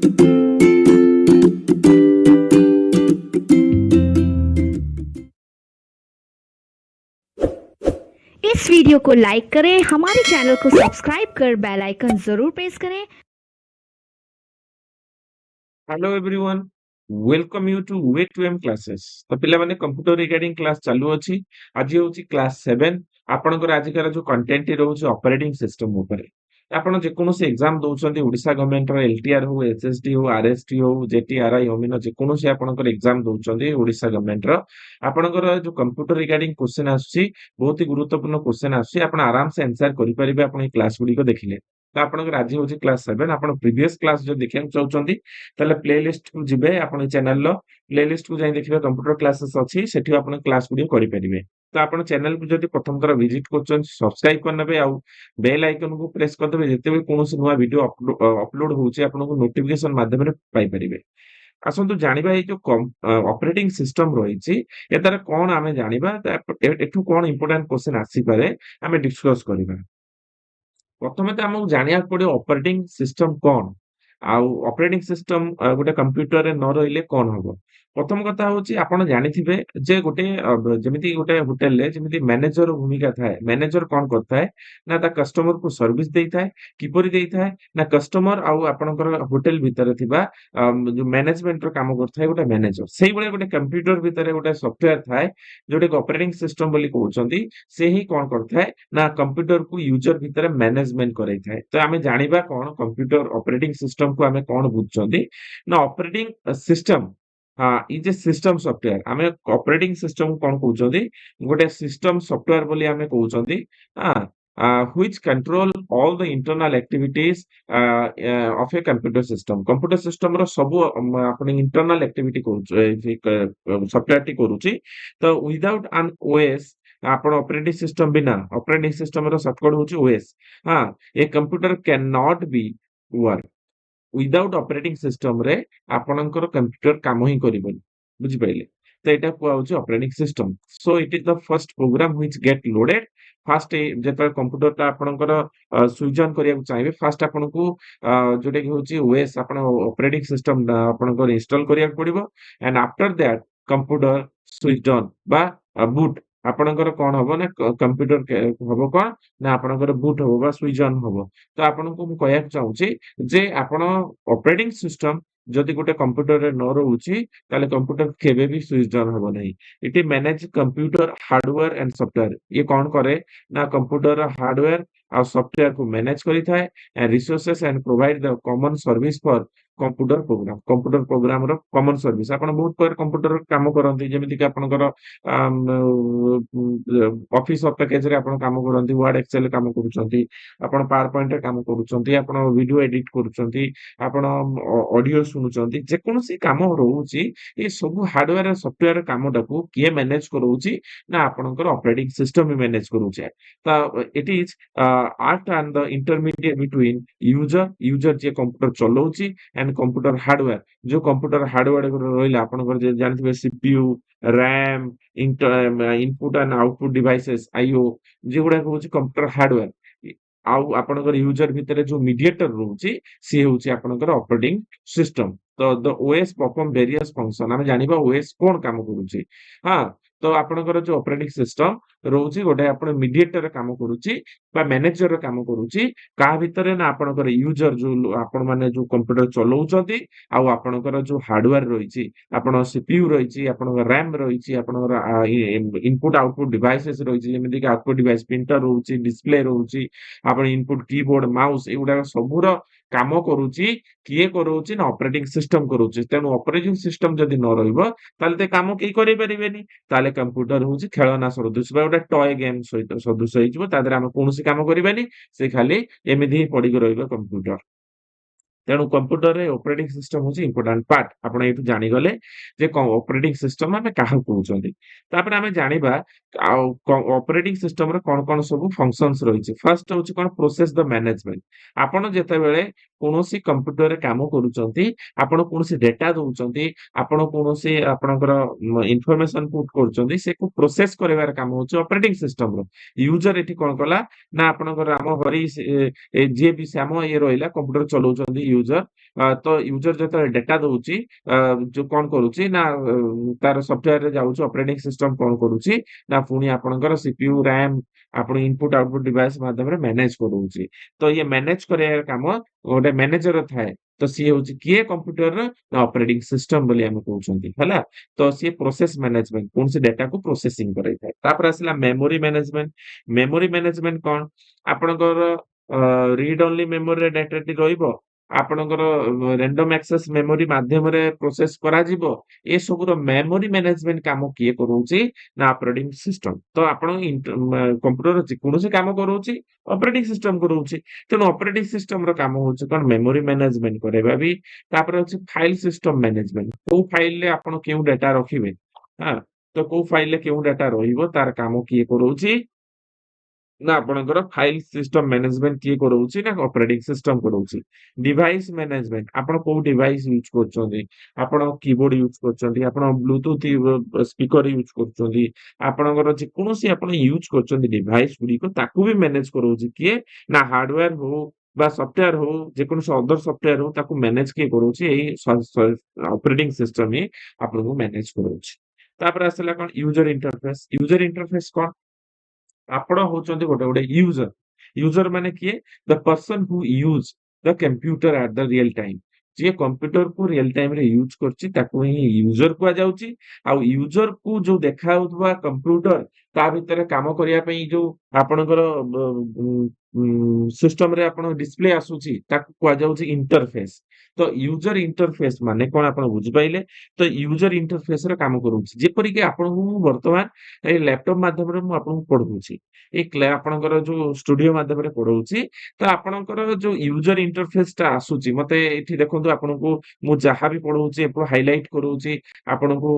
इस वीडियो को लाइक करें, हमारे चैनल को सब्सक्राइब कर बेल आइकन जरूर प्रेस करें। Hello everyone, welcome you to वे2एम क्लासेस। तो पिला माने कंप्यूटर रिगार्डिंग क्लास चालू अछि। आज होची क्लास 7। आपनकर आजिकार जो कंटेंट रहउछि ऑपरेटिंग सिस्टम ऊपर। आपण जे कोनोसी एग्जाम दउछन्ती ओडिसा गवर्नमेंट रो LTR हो, SSD हो, RHT हो, JTRI अमिन जे कोनोसी आपनकर एग्जाम दउछन्ती ओडिसा गवर्नमेंट रो। आपनकर जो कंप्यूटर रिगार्डिंग क्वेश्चन आछि बहुत ही गुरुत्वपूर्ण क्वेश्चन आछि। आपण आराम से आंसर करि परिबे आपण ए क्लास गुडी को देखिले। तो आपनकर आज होची क्लास 7। आपण प्रीवियस क्लास जो देखिया चाहउछन्ती ताले प्लेलिस्ट को जिबे आपण चैनल लो प्लेलिस्ट को जाई देखिबे कंप्यूटर क्लासेस अछि सेठी आपण क्लास वीडियो करि परिबे। तो आपण चैनल को जदि प्रथम थर विजिट करछन सब्सक्राइब करनबे आ बेल आइकन को प्रेस कर देबे जेते भी कोनोसी नवा वीडियो अपलोड होउची आपण को नोटिफिकेशन माध्यम रे पाई परिबे। आसंतु जानिबा ए जो ऑपरेटिंग सिस्टम रहिछि ए तार कोन आमे जानिबा एठु कोन इंपोर्टेंट क्वेश्चन आसी पारे आमे डिस्कस करिबा। प्रथमे तो हमକୁ ଜାଣିବାକୁ ପଡିବ ऑपरेटिंग सिस्टम कोन आउ ऑपरेटिंग सिस्टम गोटे कंप्यूटर रे न रहिले कोन हबो। प्रथम कथा होची आपण जानिथिबे जे गोटे जेमिति गोटे होटल ले जेमिति मैनेजर भूमिका थाए। मैनेजर कोन करथाय ना ता कस्टमर को सर्विस देइथाय किपरि देइथाय ना कस्टमर आउ आपणकर होटल भितर थिबा जो मैनेजमेंट रो काम करथाय गोटे मैनेजर। सेही बळे गोटे कंप्यूटर भितर गोटे सॉफ्टवेयर थाए जोटे ऑपरेटिंग सिस्टम बोली कहउचंती से ही कोन करथाय ना कंप्यूटर को यूजर भितर मैनेजमेंट करई थाए। तो आमे जानिबा कोन कंप्यूटर ऑपरेटिंग सिस्टम को आमे कोन बुझचंती ना operating system is a system software. आमे ऑपरेटिंग सिस्टम कोन कहउचंती गोटे सिस्टम सॉफ्टवेयर बोली आमे कहउचंती which control all the internal activities of a computer system। Computer system रो सब अपने इंटरनल एक्टिविटी करू सॉफ्टवेयर टी करूची। तो विदाउट एन ओएस आपण ऑपरेटिंग सिस्टम बिना ऑपरेटिंग सिस्टम रो शॉर्टकट होची OS. A computer can not be work without operating system रे आपणकर कंप्यूटर काम ही करिबनी। बुझि पाइले तो एटा को होची operating system. So it is the first program which get loaded fast जेता कंप्यूटर ता आपणकर स्विच ऑन करिया चाहिए फास्ट आपन को जोटे कि होची ओएस आपण ऑपरेटिंग सिस्टम आपणकर इंस्टॉल करिया पड़िबो। And after that computer switch on बा बूट आपणकर कोन हबो ना कंप्यूटर हबो कोन ना आपणकर बूट हबो बा स्विच ऑन हबो। तो आपन को कहया चाहूची जे आपण ऑपरेटिंग सिस्टम जदि गोटे कंप्यूटर रे न रहउची ताले कंप्यूटर केबे भी स्विच ऑन हबो नहीं। It manage computer hardware and software. ये कौन करे ना कंप्यूटर हार्डवेयर और सॉफ्टवेयर को मैनेज करी थाए and resources and provide the common service for computer program रो कॉमन सर्विस। आपण बहुत पर कंप्यूटर काम करंती जेमिति कि आपनकर ऑफिस ऑफ पैकेज रे आपण काम करंती वर्ड एक्सेल काम करूचंती आपण पावर पॉइंट रे काम करूचंती आपण वीडियो एडिट करूचंती आपण ऑडियो सुनुचंती जे कोनोसी काम रहउची ए सब हार्डवेयर और सॉफ्टवेयर कामटा को किए मैनेज करउची ना आपनकर ऑपरेटिंग सिस्टम ही मैनेज करूचे। तो it is art and the intermediate between user जे कंप्यूटर चलाउची एंड कंप्यूटर हार्डवेयर। जो कंप्यूटर हार्डवेयर रहिला आपनकर जे जानथिबे CPU RAM input and output devices IO जेगुडा होची कंप्यूटर हार्डवेयर। आउ आपनकर यूजर भितर जो मीडिएटर रहउची से होची आपनकर ऑपरेटिंग सिस्टम। तो the OS perform various function आमे जानिबा ओएस कोन काम करूची। तो आपनकर जो ऑपरेटिंग सिस्टम रहउची गोटे आपण मीडिएटर काम करूची बा मैनेजर काम करूची का भितर ना आपनकर यूजर जो आपण माने जो कंप्यूटर चलाउचंती आउ आपनकर जो हार्डवेयर रहिची आपण सीपीयू रहिची आपनकर रैम रहिची आपनकर इनपुट आउटपुट डिवाइसेस रहिची जेमिति कि आउटपुट डिवाइस प्रिंटर रहउची डिस्प्ले रहउची आपण इनपुट कीबोर्ड माउस एगुडा सबुर काम करूची किए करूची ना ऑपरेटिंग सिस्टम करूची। तेनु ऑपरेटिंग सिस्टम जदि न रहइबो ताले ते काम केई करि परिबेनी। ताले कंप्यूटर होची खेलना सदृश बा गोटे टॉय गेम सहित सदृश होइजबो तादरे हम कोनोसी काम करिबानी से खाली एमिधि ही पड़ी रहइबो कंप्यूटर। तेणु कंप्यूटर रे ऑपरेटिंग सिस्टम होची इंपोर्टेंट पार्ट। आपण एठु जानि गले जे ऑपरेटिंग सिस्टम हमें काहा कहउचंती। तापर हमें जानिबा ऑपरेटिंग सिस्टम रे कोन कोन सब फंक्शंस रहिछि। फर्स्ट होची कोन प्रोसेस द मैनेजमेंट। आपण जेते बेले कोनोसी कंप्यूटर रे काम करूचंती आपण कोनोसी डेटा दउचंती आपण कोनोसी आपणकर इंफॉर्मेशन पुट करूचंती से को प्रोसेस करेबार काम होची ऑपरेटिंग सिस्टम रो। यूजर एठी कोन कला ना आपणकर हम हरि जे भी श्याम ये रहिला कंप्यूटर चलाउचंती यूजर तो यूजर जो डेटा दउची जो कौन करूची ना तार सॉफ्टवेयर रे जाउची ऑपरेटिंग सिस्टम कौन करूची ना पुणी आपनकर सीपीयू रैम आपण इनपुट आउटपुट डिवाइस माध्यम रे मैनेज करूची तो ये मैनेज करे काम गोटे मैनेजर थाए तो सी होची किए कंप्यूटर रे ना ऑपरेटिंग सिस्टम बोली हम कहउछंती हला तो सी प्रोसेस मैनेजमेंट कोन से डेटा को प्रोसेसिंग करे थाए तापर आसला मेमोरी मैनेजमेंट कोन आपनकर रीड ओनली मेमोरी रे डाटा टी रहइबो आपनकर रैंडम एक्सेस मेमोरी माध्यम रे प्रोसेस करा जिवो ए सब रो मेमोरी मैनेजमेंट काम किए करूची ना ऑपरेटिंग सिस्टम तो आपण कंप्यूटर रे कोनोसी काम करूची ऑपरेटिंग सिस्टम करूची तेणु ऑपरेटिंग सिस्टम रो काम होची कोन मेमोरी मैनेजमेंट करेबा भी तापर होची फाइल सिस्टम मैनेजमेंट को फाइल ले आपण केउ डाटा रखिबे हां तो को फाइल ले केउ डाटा रहिबो तार काम किए करूची ना आपणकर फाइल सिस्टम मैनेजमेंट किए करूची ना ऑपरेटिंग सिस्टम करूची डिवाइस मैनेजमेंट आपण को डिवाइस यूज करछोंदी आपण कीबोर्ड यूज करछोंदी आपण ब्लूटूथ स्पीकर यूज करछोंदी आपणकर जे कोनोसी आपण यूज करछोंदी डिवाइस गुडी को ताकू भी मैनेज करूची किए ना हार्डवेयर हो बा सॉफ्टवेयर हो जे कोनोसी अदर सॉफ्टवेयर हो ताकू मैनेज किए करूची एई ऑपरेटिंग सिस्टम ही आपण को मैनेज करूची तापर आसला कोन यूजर इंटरफेस कोन आपण होचंती गोटे यूजर माने किए the person who use the computer at the real time J computer को रियल टाइम रे यूज करछि ताको ही यूजर को जाउछि आ यूजर को जो देखा होतबा कंप्यूटर ता भितर काम करिया पई जो आपणकर सिस्टम रे आपण डिस्प्ले आसुछि ताको को जाउछि इंटरफेस तो यूजर इंटरफेस माने कोन आपण बुझि पाइले तो यूजर इंटरफेस रे काम करूछि जेपरि के आपण को वर्तमान ए लैपटॉप माध्यम रे मु आपण को पढौछि आपणकर जो स्टूडियो माध्यम रे पढौछि तो आपणकर जो यूजर इंटरफेस ता आसुछि मते एठी देखंतु आपण को मु जहा भी पढौछि एपो हाइलाइट करौछि आपण को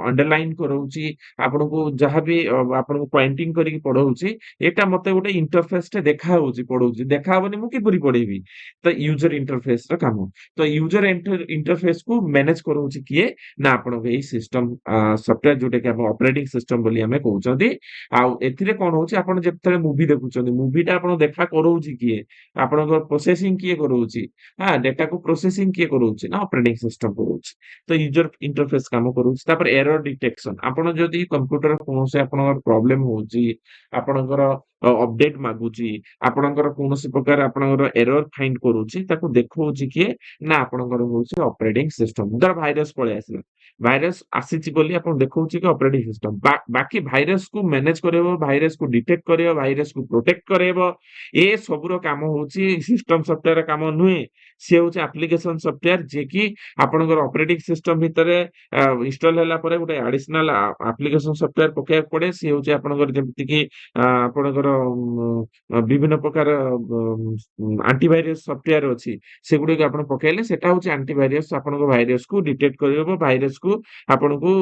अंडरलाइन करौछि आपण को जहा भी आपण को पॉइंटिंग करी पढौछि एटा मते गोटे इंटरफेस टे देखा होछि पढौछि देखा होबनी मु किपरि पढेबी तो यूजर इंटरफेस रा काम तो यूजर इंटरफेस को मैनेज करौछि किए ना आपण के सिस्टम सॉफ्टवेयर जोटे के हम ऑपरेटिंग सिस्टम बोली हमें कहउछंती आ एथिरे कोन होछि आपण जेतले मूवी देखुछंती मूवीटा आपण देखा करौछि किए आपण को प्रोसेसिंग किए करौछि हां डेटा को प्रोसेसिंग किए करौछि ना ऑपरेटिंग सिस्टम करौछि तो यूजर इंटरफेस काम करौछि तापर एरर डिटेक्शन आपण जदी कंप्यूटर कोनोसे आपनकर प्रॉब्लम होछि आपनकर अपडेट मागुची आपनकर कोनोसी प्रकार आपनकर एरर फाइंड करूची ताको देखौची किए ना आपनकर होची ऑपरेटिंग सिस्टम दर भाइरस पळे आसिला भाइरस आसीची बोली आपण देखौची कि ऑपरेटिंग सिस्टम बाकी भाइरस को मैनेज करेबो भाइरस को डिटेक्ट करेबो भाइरस को प्रोटेक्ट करेबो ए सबरो काम होची सिस्टम सॉफ्टवेयर काम नुहे से होची एप्लीकेशन सॉफ्टवेयर जे कि आपनकर ऑपरेटिंग सिस्टम भितरे इंस्टॉल होला परे गोटे एडिशनल एप्लीकेशन सॉफ्टवेयर पके पड़े से होची आपनकर जेमति कि आपनकर विभिन्न प्रकार एंटीवायरस सॉफ्टवेयर अछि सेगुडी के आपण पकेले सेटा होची एंटीवायरस आपनको भाइरस को डिटेक्ट करबो भाइरस को आपनको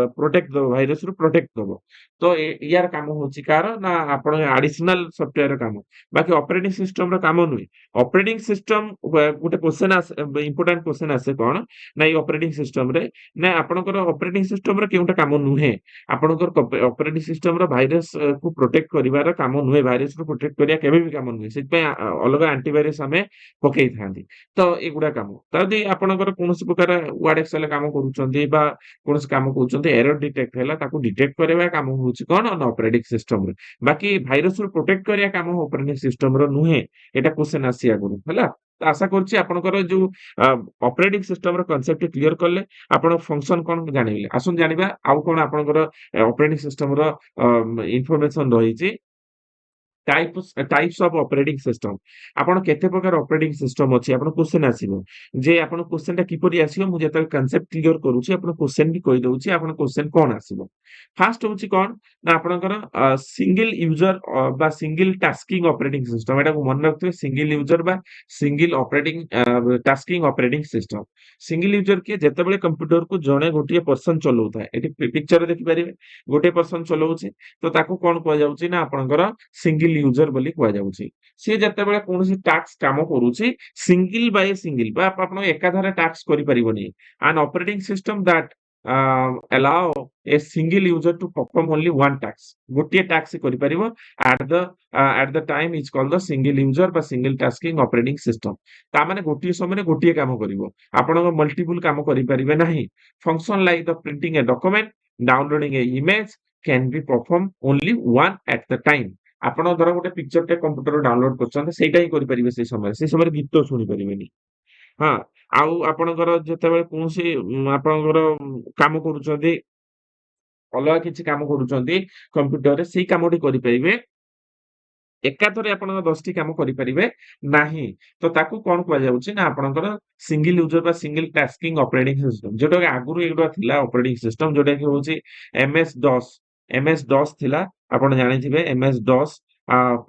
प्रोटेक्ट दो भाइरस रो प्रोटेक्ट दबो तो यार काम होची कार ना आपण एडिशनल सॉफ्टवेयर काम बाकी ऑपरेटिंग सिस्टम रो काम नुई ऑपरेटिंग सिस्टम गोटे क्वेश्चन इंपोर्टेंट क्वेश्चन आसे कोन ना ई ऑपरेटिंग सिस्टम रे ना आपनकर ऑपरेटिंग सिस्टम रे केउटा काम नुहे आपनकर ऑपरेटिंग सिस्टम रो भाइरस को प्रोटेक्ट करिवार काम नुहे भाइरस को प्रोटेक्ट करिया केबे भी काम नुहे सेत पे अलग एंटीवायरस हमें पकेई थांती तो एगुडा काम तदी आपनकर कोनोसी प्रकार वर्ड एक्सेल काम करूचंदी बा कोनोसी काम करूचंदी एरर डिटेक्ट हैला ताको डिटेक्ट करेबा काम होची कोन ऑन ऑपरेटिंग सिस्टम रे बाकी भाइरस रो प्रोटेक्ट करिया काम ऑपरेटिंग सिस्टम रो नुहे एटा क्वेश्चन आसी आगु हैला तो आशा करछि आपनकर जो ऑपरेटिंग सिस्टम रो कांसेप्ट क्लियर करले आपण फंक्शन कोन जानिले आसुन जानिबा आउ कोन आपनकर ऑपरेटिंग सिस्टम रो इन्फॉर्मेशन रहिछि टाइप्स ऑफ ऑपरेटिंग सिस्टम आपण केते प्रकार ऑपरेटिंग सिस्टम अछि आपण क्वेश्चन आसीबो जे आपण क्वेश्चन ता किपरि आसीबो मु जेता कांसेप्ट क्लियर करूछि आपण क्वेश्चन भी कहि दउछि आपण क्वेश्चन कोन आसीबो फर्स्ट होछि कोन ना आपणकर सिंगल यूजर बा सिंगल टास्किंग ऑपरेटिंग सिस्टम एटा को मन रखते सिंगल यूजर बा single operating tasking operating system single user के जेते बेले कंप्यूटर को जणे गोटिए पर्सन चलाउता है एटी पिक्चर देखि परिबे गोटे पर्सन चलाउछि तो ताको कोन कहै जाउछि ना आपणकर सिंगल यूजर बोली कहै जाउछि से जेते बेले कोनोसी टास्क काम करूछि सिंगल बाय सिंगल बा आपण एकाधारे टास्क करि परिबोनी an operating system that allow a single user to perform only one task गोटे task करि परिबो at the time is called the single user बा single tasking operating system ता माने गोटे समय रे गोटे काम करिवो आपण मल्टीपल काम करि परिबे नाही function like the printing a document downloading a image can be performed only one at the time ଆପଣ ଧର ଗୋଟେ ପିକ୍ଚର ଟେ କମ୍ପ୍ୟୁଟର ଡାଉନଲୋଡ କରୁଛନ୍ତି ସେଇଟା ହିଁ କରିପାରିବେ ସେଇ ସମୟରେ ଗୀତ ଶୁଣି ପାରିବେନି ହଁ ଆଉ ଆପଣଙ୍କର ଯେତେବେଳେ କୌଣସି ଆପଣଙ୍କର କାମ କରୁଛନ୍ତି ଅଲଗା କିଛି କାମ କରୁଛନ୍ତି କମ୍ପ୍ୟୁଟରରେ ସେଇ କାମଟି କରିପାରିବେ ଏକାଥରେ ଆପଣଙ୍କ 10ଟି କାମ କରିପାରିବେ ନାହିଁ ତ ତାକୁ କଣ କୁହାଯାଉଛି ନା ଆପଣଙ୍କର ସିଙ୍ଗଲ ୟୁଜର ବା ସିଙ୍ଗଲ ଟାସ୍କିଂ ଅପରେଟିଂ ସିଷ୍ଟମ ଯୋଉଟା କି ଆଗରୁ ଏଗୁଡା ଥିଲା ଅପରେଟିଂ ସିଷ୍ଟମ ଯୋଉଟା କି ହଉଛି MS DOS ଥିଲା ଆପଣ ଜାଣିଥିବେ MS DOS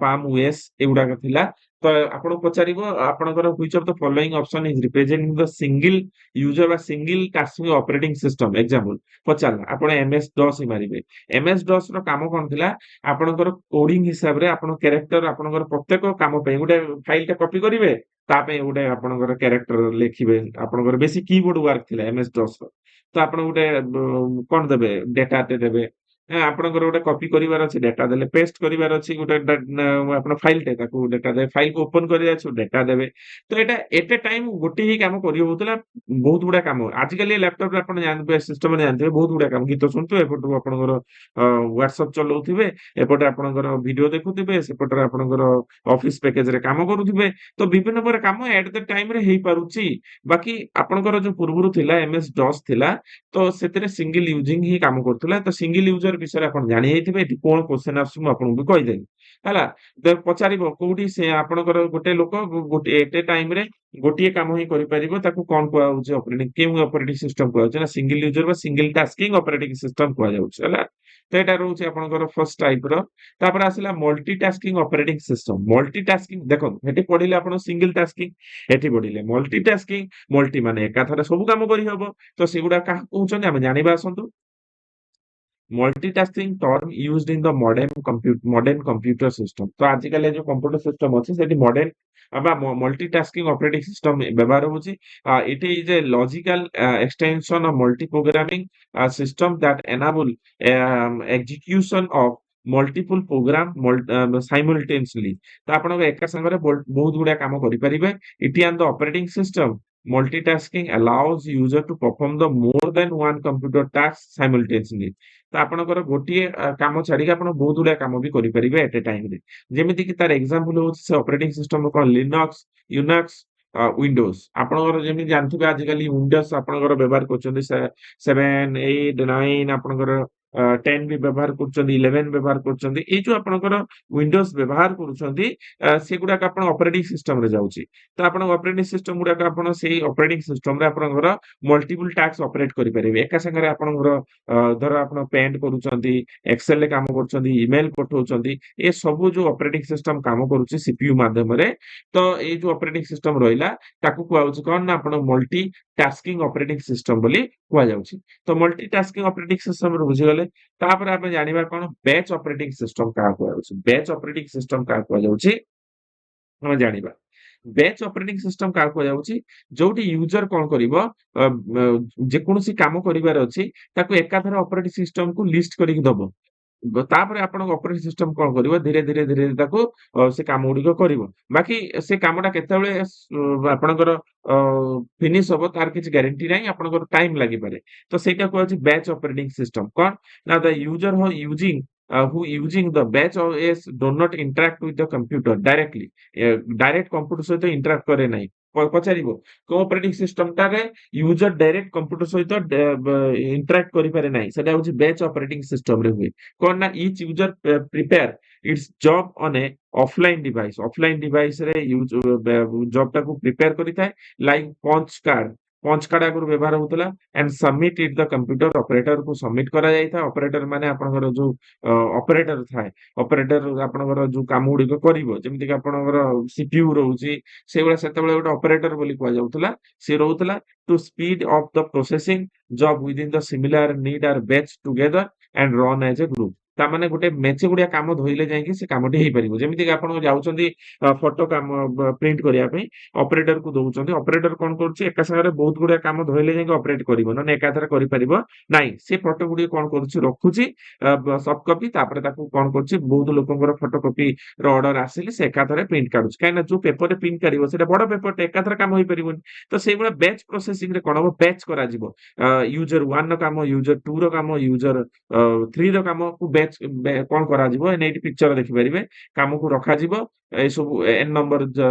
ପାମ୍ OS ଏଗୁଡାକ ଥିଲା ତ ଆପଣଙ୍କୁ ପଚାରିବ ଆପଣଙ୍କର which of the following option is representing the single user ବା single tasking operating system example ପଚାରିଲା ଆପଣ MS DOS ହିଁ ମାରିବେ MS DOS ର କାମ କଣ ଥିଲା ଆପଣଙ୍କର କୋଡିଂ ହିସାବରେ ଆପଣ କ୍ୟାରେକ୍ଟର ଆପଣଙ୍କର ପ୍ରତ୍ୟେକ କାମ ପାଇଁ ଗୋଟେ ଫାଇଲ ଟା କପି କରିବେ ତା ପାଇଁ ଗୋଟେ ଆପଣଙ୍କର କ୍ୟାରେକ୍ଟର ଲେଖିବେ ଆପଣଙ୍କର ବେଶୀ କିବୋର୍ଡ ୱାର୍କ ଥିଲା MS DOS ର ତ ଆପଣ ଗୋଟେ କଣ ଦେବେ ଡାଟାଟେ ଦେବେ ଆପଣଙ୍କର ଗୋଟେ କପି କରିବାର ଅଛି ଡାଟା ଦେଲେ ପେଷ୍ଟ କରିବାର ଅଛି ଗୋଟେ ଆପଣ ଫାଇଲଟେ ତାକୁ ଡାଟା ଦେବେ ଫାଇଲକୁ ଓପନ କରିବାର ଅଛି ଡାଟା ଦେବେ ତ ଏଟା ଏଟ୍ ଏ ଟାଇମ ଗୋଟେ ହିଁ କାମ କରି ହଉଥିଲା ବହୁତ ଗୁଡା କାମ ଆଜିକାଲି ଲାପଟପରେ ଆପଣ ଜାଣିଥିବେ ସିଷ୍ଟମରେ ଜାଣିଥିବେ ବହୁତ ଗୁଡା କାମ ଗୀତ ଶୁଣୁଥିବେ ଏପଟୁ ଆପଣଙ୍କର ହ୍ୱାଟ୍ସଆପ ଚଲଉଥିବେ ଏପଟେ ଆପଣଙ୍କର ଭିଡିଓ ଦେଖୁଥିବେ ସେପଟରେ ଆପଣଙ୍କର ଅଫିସ ପ୍ୟାକେଜରେ କାମ କରୁଥିବେ ତ ବିଭିନ୍ନ ପ୍ରକାର କାମ ଏଟ୍ ଦ ଟାଇମରେ ହେଇପାରୁଛି ବାକି ଆପଣଙ୍କର ଯୋଉ ପୂର୍ବରୁ ଥିଲା MS DOS ଥିଲା ତ ସେଥିରେ ସିଙ୍ଗଲ ୟୁଜିଂ ହିଁ କାମ କରୁଥିଲା ତ ସିଙ୍ଗଲ ୟୁଜର ବିଷୟରେ ଆପଣ ଜାଣି ଯାଇଥିବେ ଏଠି କଣ କ୍ୱେଶ୍ଚନ ଆସୁଛି ମୁଁ ଆପଣଙ୍କୁ କହିଦେବି ହେଲା ତ ପଚାରିବ କୋଉଠି ସେ ଆପଣଙ୍କର ଗୋଟେ ଲୋକ ଗୋଟେ ଏଟ୍ ଏ ଟାଇମରେ ଗୋଟିଏ କାମ ହିଁ କରିପାରିବ ତାକୁ କଣ କୁହାଯାଉଛି ଅପରେଟିଂ କେଉଁ ଅପରେଟିଂ ସିଷ୍ଟମ କୁହାଯାଉଛି ନା ସିଙ୍ଗଲ ୟୁଜର ବା ସିଙ୍ଗଲ ଟାସ୍କିଂ ଅପରେଟିଂ ସିଷ୍ଟମ କୁହାଯାଉଛି ହେଲା ତ ଏଟା ରହୁଛି ଆପଣଙ୍କର ଫର୍ଷ୍ଟ ଟାଇପର ତାପରେ ଆସିଲା ମଲ୍ଟିଟାସ୍କିଂ ଅପରେଟିଂ ସିଷ୍ଟମ ମଲ୍ଟିଟାସ୍କିଂ ଦେଖନ୍ତୁ ଏଠି ପଢିଲେ ଆପଣ ସିଙ୍ଗଲ ଟାସ୍କିଂ ଏଠି ପଢିଲେ ମଲ୍ଟିଟାସ୍କିଂ ମଲ୍ଟି ମାନେ ଏକାଥରେ ସବୁ କାମ କରିହବ ତ ସେଗୁଡା କାହାକୁ କହୁଛନ୍ତି ଆମେ ଜାଣିବା ଆସନ୍ତୁ multitasking term used in the modern computer system ତ ଆଜିକାଲି ଯୋଉ କମ୍ପ୍ୟୁଟର ସିଷ୍ଟମ ଅଛି ସେଠି ମଡର୍ନ ବା ମଲ୍ଟିଟାସ୍କିଂ ଅପରେଟିଂ ସିଷ୍ଟମ ବ୍ୟବହାର ହଉଛି ଇଟ୍ is a logical extension of multi programming system that enable execution of multiple program simultaneously ତ ଆପଣଙ୍କ ଏକା ସାଙ୍ଗରେ ବହୁତ ଗୁଡା କାମ କରିପାରିବେ it and the operating system multitasking allows user to perform the more than one computer task simultaneously ତ ଆପଣଙ୍କର ଗୋଟିଏ କାମ ଛାଡିକି ଆପଣ ବହୁତ ଗୁଡା କାମ ବି କରିପାରିବେ ଏଟ୍ ଏ ଟାଇମରେ ଯେମିତି କି ତାର ଏକ୍ସାମ୍ପଲ ହଉଛି ସେ ଅପରେଟିଂ ସିଷ୍ଟମ କଣ ଲିନକ୍ସ ୟୁନକ୍ସ ୱିଣ୍ଡୋଜ ଆପଣଙ୍କର ଯେମିତି ଜାଣିଥିବେ ଆଜିକାଲି ୱିଣ୍ଡୋଜ ଆପଣଙ୍କର ବ୍ୟବହାର କରୁଛନ୍ତି 7 8 9 ଆପଣଙ୍କର 10 ବି ବ୍ୟବହାର କରୁଛନ୍ତି 11 ବ୍ୟବହାର କରୁଛନ୍ତି ଏଇ ଯୋଉ ଆପଣଙ୍କର ୱିଣ୍ଡୋଜ ବ୍ୟବହାର କରୁଛନ୍ତି ସେଗୁଡାକ ଆପଣ ଅପରେଟିଂ ସିଷ୍ଟମରେ ଯାଉଛି ତ ଆପଣଙ୍କ ଅପରେଟିଂ ସିଷ୍ଟମ ଗୁଡାକ ଆପଣ ସେଇ ଅପରେଟିଂ ସିଷ୍ଟମରେ ଆପଣଙ୍କର ମଲ୍ଟିପୁଲ ଟାସ୍କ ଅପରେଟ କରିପାରିବେ ଏକା ସାଙ୍ଗରେ ଆପଣଙ୍କର ଧର ଆପଣ ପେଣ୍ଟ କରୁଛନ୍ତି ଏକ୍ସେଲ ରେ କାମ କରୁଛନ୍ତି ଇମେଲ ପଠାଉଛନ୍ତି ଏ ସବୁ ଯୋଉ ଅପରେଟିଂ ସିଷ୍ଟମ କାମ କରୁଛି ସିପିୟୁ ମାଧ୍ୟମରେ ତ ଏଇ ଯୋଉ ଅପରେଟିଂ ସିଷ୍ଟମ ରହିଲା ତାକୁ କୁହାଯାଉଛି କଣ ନା ଆପଣ ମଲ୍ଟି ଟାସ୍କିଂ ଅପରେଟିଂ ସିଷ୍ଟମ ବୋଲି କୁହାଯାଉଛି ତ ମଲ୍ଟି ଟାସ୍କିଂ ଅପରେଟିଂ ସିଷ୍ଟମ ବୁଝିଗଲେ ତାପରେ ଆମେ ଜାଣିବା କଣ ବ୍ୟାଚ୍ ଅପରେଟିଂ ସିଷ୍ଟମ କାହାକୁ କୁହାଯାଉଛି ବ୍ୟାଚ୍ ଅପରେଟିଂ ସିଷ୍ଟମ କାହାକୁ କୁହାଯାଉଛି ଆମେ ଜାଣିବା ବ୍ୟାଚ୍ ଅପରେଟିଂ ସିଷ୍ଟମ କାହାକୁ କୁହାଯାଉଛି ଯୋଉଠି ୟୁଜର କଣ କରିବ ଯେକୌଣସି କାମ କରିବାର ଅଛି ତାକୁ ଏକାଥରେ ଅପରେଟିଂ ସିଷ୍ଟମକୁ ଲିଷ୍ଟ କରିକି ଦବ ତାପରେ ଆପଣଙ୍କ ଅପରେଟିଂ ସିଷ୍ଟମ କଣ କରିବ ଧୀରେ ଧୀରେ ତାକୁ ସେ କାମ ଗୁଡିକ କରିବ ବାକି ସେ କାମଟା କେତେବେଳେ ଆପଣଙ୍କର ଫିନିଶ ହବ ତାର କିଛି ଗ୍ୟାରେଣ୍ଟି ନାହିଁ ଆପଣଙ୍କର ଟାଇମ ଲାଗିପାରେ ତ ସେଇଟା କୁହାଯାଉଛି ବ୍ୟାଚ୍ ଅପରେଟିଂ ସିଷ୍ଟମ କଣ ନା ଦ user who using the batch OS do not interact with the computer directly direct computer सहित इंटराक्ट करे नाही पचारिबो को ऑपरेटिंग सिस्टम टारे यूजर डायरेक्ट कंप्यूटर सहित इंटराक्ट करि पारे नाही सेटा होची बैच ऑपरेटिंग सिस्टम रे हुए कोन ना each user prepare it's job on A offline device रे यूज जॉब टाको प्रिपेयर करि थाए लाइक पंच कार्ड आगुर व्यवहार होतला and submit it the computer operator को सबमिट करा जाय था ऑपरेटर माने आपनकर जो ऑपरेटर थाए ऑपरेटर आपनकर जो काम गुडी करिवो जेमिति कि आपनकर सीपीयू रहउची सेबला सेतबेले गोटे ऑपरेटर बोली कुआ जाउतला से रहउतला to speed of the processing job within the similar need are batch together and run as a group ତାମାନେ ଗୋଟେ ମେଞ୍ଚେ ଗୁଡିଆ କାମ ଧଇଲେ ଯାଇକି ସେ କାମଟି ହେଇପାରିବ। ଯେମିତିକି ଆପଣ ଯାଉଛନ୍ତି ଫଟୋ କାମ ପ୍ରିଣ୍ଟ କରିବା ପାଇଁ ଅପରେଟରକୁ ଦଉଛନ୍ତି। ଅପରେଟର କଣ କରୁଛି ଏକା ସାଙ୍ଗରେ ବହୁତ ଗୁଡିଏ କାମ ଧଇଲେ ଯାଇକି ଅପରେଟ କରିବ, ନହେଲେ ଏକାଥରେ କରିପାରିବ ନାହିଁ। ସେ ଫଟୋ ଗୁଡିକ କଣ କରୁଛି ରଖୁଛି ସଫ୍ଟ କପି, ତାପରେ ତାକୁ କଣ କରୁଛି ବହୁତ ଲୋକଙ୍କର ଫଟୋ କପି ର ଅର୍ଡର ଆସିଲେ ସେ ଏକାଥରେ ପ୍ରିଣ୍ଟ କାଢୁଛି। କାହିଁକି ନା ଯୋଉ ପେପରରେ ପ୍ରିଣ୍ଟ କାଢିବ ସେଟା ବଡ ପେପରଟା ଏକାଥରେ କାମ ହେଇପାରିବନି। ତ ସେଇଭଳିଆ ବ୍ୟାଚ୍ ପ୍ରୋସେସିଂ ରେ କଣ ହବ, ବ୍ୟାଚ୍ କରାଯିବ। ୟୁଜର 1 ର କାମ, ୟୁଜର 2 ର କାମ, ୟୁଜର 3 ର କାମକୁ ବ୍ୟାଚ୍ କଣ କରାଯିବ, ଏଇଠି ପିକ୍ଚର ଦେଖିପାରିବେ। କାମକୁ ରଖାଯିବ, ଏ ସବୁ n ନମ୍ବର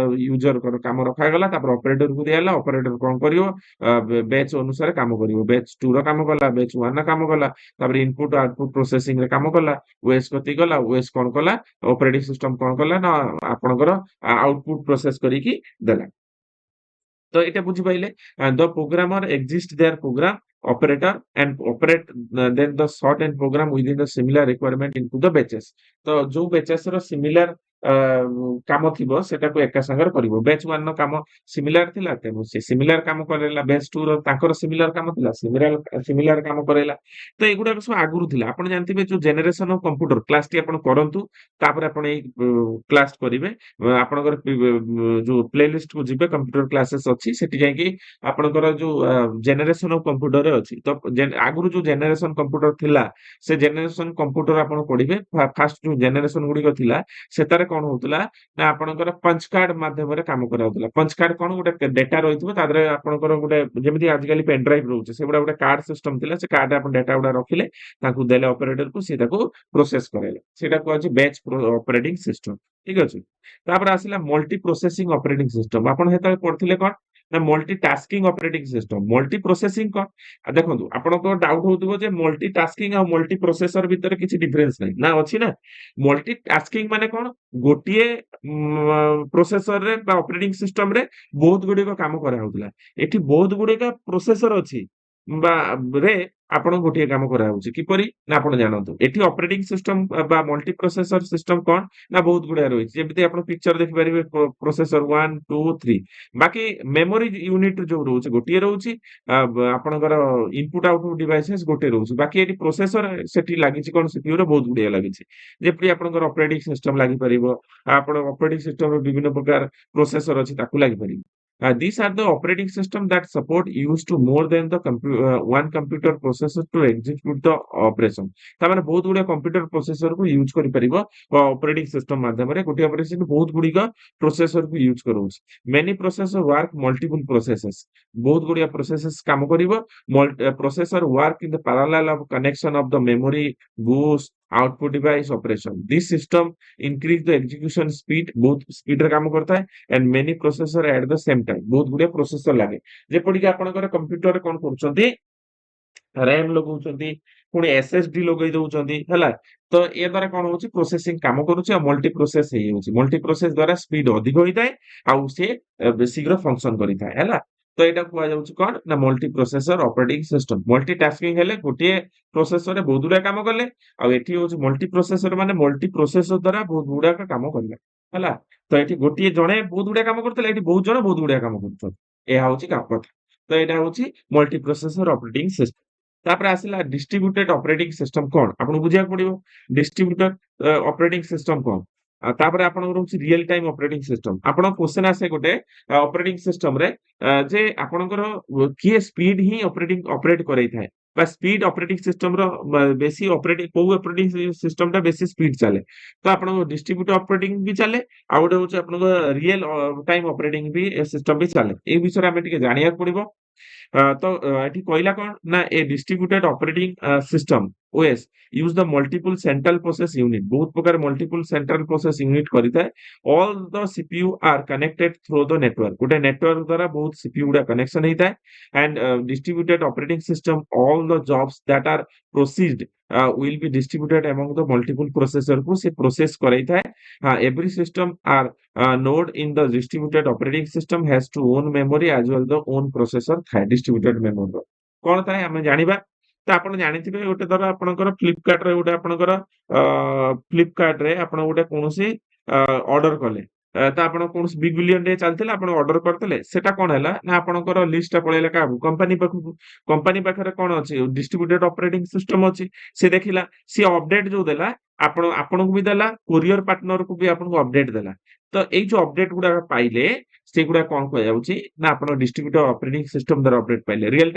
ୟୁଜରଙ୍କର କାମ ରଖାଗଲା, ତାପରେ ଅପରେଟରକୁ ଦିଆଗଲା। ଅପରେଟର କଣ କରିବ, ବ୍ୟାଚ୍ ଅନୁସାରେ କାମ କରିବ। ବ୍ୟାଚ୍ 2 ର କାମ କଲା, ବ୍ୟାଚ୍ 1 ର କାମ କଲା, ତାପରେ ଇନପୁଟ ଆଉଟପୁଟ ପ୍ରୋସେସିଂ ରେ କାମ କଲା। ଓଏସ୍ କତିକି ଗଲା, ଓଏସ୍ କଣ କଲା, ଅପରେଟିଂ ସିଷ୍ଟମ କଣ କଲା ନା ଆପଣଙ୍କର ଆଉଟପୁଟ ପ୍ରୋସେସ କରିକି ଦେଲା। ତ এটা ବୁଝିପାରିଲେ, the programmer exists their program operator and operate then the sort and program within the similar requirement into the batches। ତ ଯୋଉ batches ର similar କାମ ଥିବ ସେଟାକୁ ଏକା ସାଙ୍ଗରେ କରିବ। batch 1 ର କାମ similar ଥିଲା, ତେଣୁ ସେ similar କାମ କରେଇଲା। batch 2 ର ତାଙ୍କର similar କାମ ଥିଲା, similar କାମ କରେଇଲା। ତ ଏଗୁଡାକ ସବୁ ଆଗରୁ ଥିଲା। ଆପଣ ଜାଣିଥିବେ ଯୋଉ ଜେନେରେସନ ଅଫ କମ୍ପ୍ୟୁଟର କ୍ଲାସ ଟି ଆପଣ କରନ୍ତୁ, ତାପରେ ଆପଣ ଏଇ କ୍ଲାସ କରିବେ। ଆପଣଙ୍କର ଯୋଉ ପ୍ଲେଲିଷ୍ଟ କୁ ଯିବେ, କମ୍ପ୍ୟୁଟର କ୍ଲାसेସ୍ ଅଛି, ସେଠି ଯାଇକି ଆପଣଙ୍କର ଯୋଉ ଜେନେରେସନ ଅଫ କମ୍ପ୍ୟୁଟରରେ ଅଛି। ତ ଆଗରୁ ଯୋଉ ଜେନେରେସନ କମ୍ପ୍ୟୁଟର ଥିଲା, ସେ ଜେନେରେସନ କମ୍ପ୍ୟୁଟର ଆପଣ ପଢିବେ। ଫାଷ୍ଟ ଯୋଉ ଜେନେରେସନ ଗୁଡିକ ଥିଲା ସେଟାରେ କଣ ହଉଥିଲା ନା ଆପଣଙ୍କର ପଞ୍ଚ କାର୍ଡ ମାଧ୍ୟମରେ କାମ କରାଯାଉଥିଲା। ପଞ୍ଚ କାର୍ଡ କଣ, ଗୋଟେ ଡେଟା ରହିଥିବ, ତା ଦେହରେ ଆପଣଙ୍କର ଗୋଟେ ଯେମିତି ଆଜିକାଲି ପେନ୍ ଡ୍ରାଇଭ ରହୁଛି, ସେଗୁଡା ଗୋଟେ କାର୍ଡ ସିଷ୍ଟମ ଥିଲା। ସେ କାର୍ଡରେ ଆପଣ ଡେଟା ଗୁଡା ରଖିଲେ, ତାଙ୍କୁ ଦେଲେ ଅପରେଟରକୁ, ସେ ତାକୁ ପ୍ରୋସେସ କରେଇଲେ। ସେଇଟା କୁହାଯାଉଛି ବ୍ୟାଚ୍ ଅପରେଟିଂ ସିଷ୍ଟମ। ଠିକ ଅଛି। ତାପରେ ଆସିଲା ମଲ୍ଟି ପ୍ରୋସେସିଂ ଅପରେଟିଂ ସିଷ୍ଟମ। ଆପଣ ସେତେବେଳେ ପଢିଥିଲେ କଣ ନା multi tasking operating system. Multi processing କଣ, ଦେଖନ୍ତୁ ଆପଣଙ୍କ ଡାଉଟ ହଉଥିବ ଯେ ମଲ୍ଟି ଟାସ୍କିଂ ଆଉ ମଲ୍ଟି ପ୍ରୋସେସର ଭିତରେ କିଛି ଡିଫରେନ୍ସ ନାହିଁ ନା, ଅଛି ନା। ମଲ୍ଟି ଟାସ୍କିଂ ମାନେ କଣ, ଗୋଟିଏ ପ୍ରୋସେସରରେ ବା ଅପରେଟିଂ ସିଷ୍ଟମରେ ବହୁତ ଗୁଡିକ କାମ କରାହଉଥିଲା। ଏଠି ବହୁତ ଗୁଡିକ ପ୍ରୋସେସର ଅଛି ବା ରେ ଆପଣ ଗୋଟିଏ କାମ କରାହଉଛି। କିପରି ନା ଆପଣ ଜାଣନ୍ତୁ, ଏଠି ଅପରେଟିଂ ସିଷ୍ଟମ ବା ମଲ୍ଟି ପ୍ରୋସେସର ସିଷ୍ଟମ କଣ ନା ବହୁତ ଗୁଡା ରହିଛି। ଯେମିତି ଆପଣ ପିକ୍ଚର ଦେଖିପାରିବେ, ପ୍ରୋସେସର 1 2 3। ବାକି ମେମୋରି ୟୁନିଟ ଯୋଉ ରହୁଛି ଗୋଟିଏ ରହୁଛି, ଆପଣଙ୍କର ଇନପୁଟ ଆଉଟପୁଟ ଡିଭାଇସେସ୍ ଗୋଟେ ରହୁଛି। ବାକି ଏଠି ପ୍ରୋସେସର ସେଠି ଲାଗିଛି କଣ, ସିପିୟୁ ର ବହୁତ ଗୁଡିଏ ଲାଗିଛି। ଯେପରି ଆପଣଙ୍କର ଅପରେଟିଂ ସିଷ୍ଟମ ଲାଗିପାରିବ, ଆପଣ ଅପରେଟିଂ ସିଷ୍ଟମର ବିଭିନ୍ନ ପ୍ରକାର ପ୍ରୋସେସର ଅଛି, ତାକୁ ଲାଗିପାରିବ। These are the operating system that support use to more than the one computer processor to execute the operation। ତାମାନେ ବହୁତ ଗୁଡିଏ କମ୍ପ୍ୟୁଟର ପ୍ରୋସେସର କୁ ୟୁଜ କରିପାରିବ ଅପରେଟିଂ ସିଷ୍ଟମ ମାଧ୍ୟମରେ। ଗୋଟିଏ ଅପରେଟିଂ ବହୁତ ଗୁଡିକ ପ୍ରୋସେସର କୁ ୟୁଜ କରୁଛି। many processor work multiple processes। ବହୁତ ଗୁଡିଏ ପ୍ରୋସେସେସ୍ କାମ କରିବ। Processor work in the parallel of connection of the memory, boost, output device operation। This system increase the execution speed, ବହୁତ ସ୍ପିଡ ରେ କାମ କରିଥାଏ। and many processor at the same time। ବହୁତ ଗୁଡିଏ ପ୍ରୋସେସର ଲାଗେ। ଯେପରିକି ଆପଣଙ୍କର କମ୍ପ୍ୟୁଟରରେ କଣ କରୁଛନ୍ତି, RAM ଲଗାଉଛନ୍ତି, ପୁଣି SSD ଲଗେଇ ଦଉଛନ୍ତି ହେଲା। ତ ଏ ଦ୍ୱାରା କଣ ହଉଛି, ପ୍ରୋସେସିଂ କାମ କରୁଛି ଆଉ ମଲ୍ଟି ପ୍ରୋସେସ ହେଇଯାଉଛି। ମଲ୍ଟି ପ୍ରୋସେସ ଦ୍ୱାରା ସ୍ପିଡ ଅଧିକ ହୋଇଥାଏ, ଆଉ ସେ ଶୀଘ୍ର ଫଙ୍କସନ କରିଥାଏ ହେଲା। ତ ଏଇଟା କୁହାଯାଉଛି କଣ ନା multi processor operating system. Multi tasking ହେଲେ ଗୋଟିଏ ପ୍ରୋସେସରରେ ବହୁତ ଗୁଡା କାମ କଲେ, ଆଉ ଏଠି ହଉଛି ମଲ୍ଟି ପ୍ରୋସେସର ମାନେ ମଲ୍ଟି ପ୍ରୋସେସର ଦ୍ୱାରା ବହୁତ ଗୁଡାକ କାମ କଲେ ହେଲା। ତ ଏଠି ଗୋଟିଏ ଜଣେ ବହୁତ ଗୁଡା କାମ କରୁଥିଲେ, ଏଠି ବହୁତ ଜଣ ବହୁତ ଗୁଡା କାମ କରୁଛନ୍ତି। ଏହା ହଉଛି କଥା। ତ ଏଇଟା ହଉଛି ମଲ୍ଟି ପ୍ରୋସେସର ଅପରେଟିଂ ସିଷ୍ଟମ। ତାପରେ ଆସିଲା ଡିଷ୍ଟ୍ରିବ୍ୟୁଟେଡ ଅପରେଟିଂ ସିଷ୍ଟମ। କଣ ଆପଣଙ୍କୁ ବୁଝିବାକୁ ପଡିବ, ଡିଷ୍ଟ୍ରିବ୍ୟୁଟର ଅପରେଟିଂ ସିଷ୍ଟମ କଣ। ତାପରେ ଆପଣଙ୍କର ହଉଛି ରିଅଲ ଟାଇମ ଅପରେଟିଂ ସିଷ୍ଟମ। ଆପଣ କ୍ୱେଶ୍ଚନ ଆସେ ଗୋଟେ ଅପରେଟିଂ ସିଷ୍ଟମରେ ଯେ ଆପଣଙ୍କର କିଏ ସ୍ପିଡ ହିଁ ଅପରେଟ କରେଇଥାଏ, ବା ସ୍ପିଡ ଅପରେଟିଂ ସିଷ୍ଟମର ବେଶୀ ଅପରେଟିଂ କୋଉ ଅପରେଟିଂ ସିଷ୍ଟମଟା ବେଶୀ ସ୍ପିଡ ଚାଲେ। ତ ଆପଣଙ୍କ ଡିଷ୍ଟ୍ରିବ୍ୟୁଟର ଅପରେଟିଂ ବି ଚାଲେ, ଆଉ ଗୋଟେ ହଉଛି ଆପଣଙ୍କ ରିଏଲ ଟାଇମ ଅପରେଟିଂ ବି ସିଷ୍ଟମ ବି ଚାଲେ। ଏଇ ବିଷୟରେ ଆମେ ଟିକେ ଜାଣିବାକୁ ପଡିବ। ତ ଏଠି କହିଲା କଣ ନା a distributed operating system OS use the multiple central process unit। ବହୁତ ପ୍ରକାର multiple central process unit କରିଥାଏ। all the CPU are connected through the network। ଗୋଟେ ନେଟୱାର୍କ ଦ୍ୱାରା ବହୁତ CPU ଗୁଡା କନେକ୍ସନ ହେଇଥାଏ। and distributed operating system all the jobs that are processed will be distributed among the multiple processor କୁ ସେ process କରେଇଥାଏ। every system are node in the distributed operating system has to own memory as well the own processor ଥାଏ distributed memory। କଣ ଥାଏ ଆମେ ଜାଣିବା। ତ ଆପଣ ଜାଣିଥିବେ, ଗୋଟେ ଧର ଆପଣଙ୍କର ଫ୍ଲିପକାର୍ଟରେ ଗୋଟେ ଆପଣଙ୍କର ଫ୍ଲିପକାର୍ଟରେ ଆପଣ ଗୋଟେ କୌଣସି ଅର୍ଡର କଲେ ତ ଆପଣ କୌଣସି ବିଗ୍ ବିଲିୟନ ଡେ ଚାଲିଥିଲା ଆପଣ ଅର୍ଡର କରିଥିଲେ ସେଟା କଣ ହେଲା ନା ଆପଣଙ୍କର ଲିଷ୍ଟଟା ପଳେଇଲା କାହାକୁ କମ୍ପାନୀ ପାଖକୁ। କମ୍ପାନୀ ପାଖରେ କଣ ଅଛି ଡିଷ୍ଟ୍ରିବ୍ୟୁଟେଡ ଅପରେଟିଂ ସିଷ୍ଟମ ଅଛି। ସେ ଦେଖିଲା ସିଏ ଅପଡେଟ ଯୋଉ ଦେଲା ଆପଣଙ୍କୁ ବି ଦେଲା କୋରିଅର ପାର୍ଟନରକୁ ବି ଆପଣଙ୍କୁ ଅପଡେଟ ଦେଲା। ତ ଏଇ ଯୋଉ ଅପଡେଟ ଗୁଡାକ ପାଇଲେ ସେଗୁଡା କଣ କୁହାଯାଉଛି ନା ଆପଣ ଡିଷ୍ଟ୍ରିବ୍ୟୁଟର ଅପରେଟିଂ ସିଷ୍ଟମ ଦ୍ୱାରା ଅପଡେଟ ପାଇଲେ। ରିଅଲ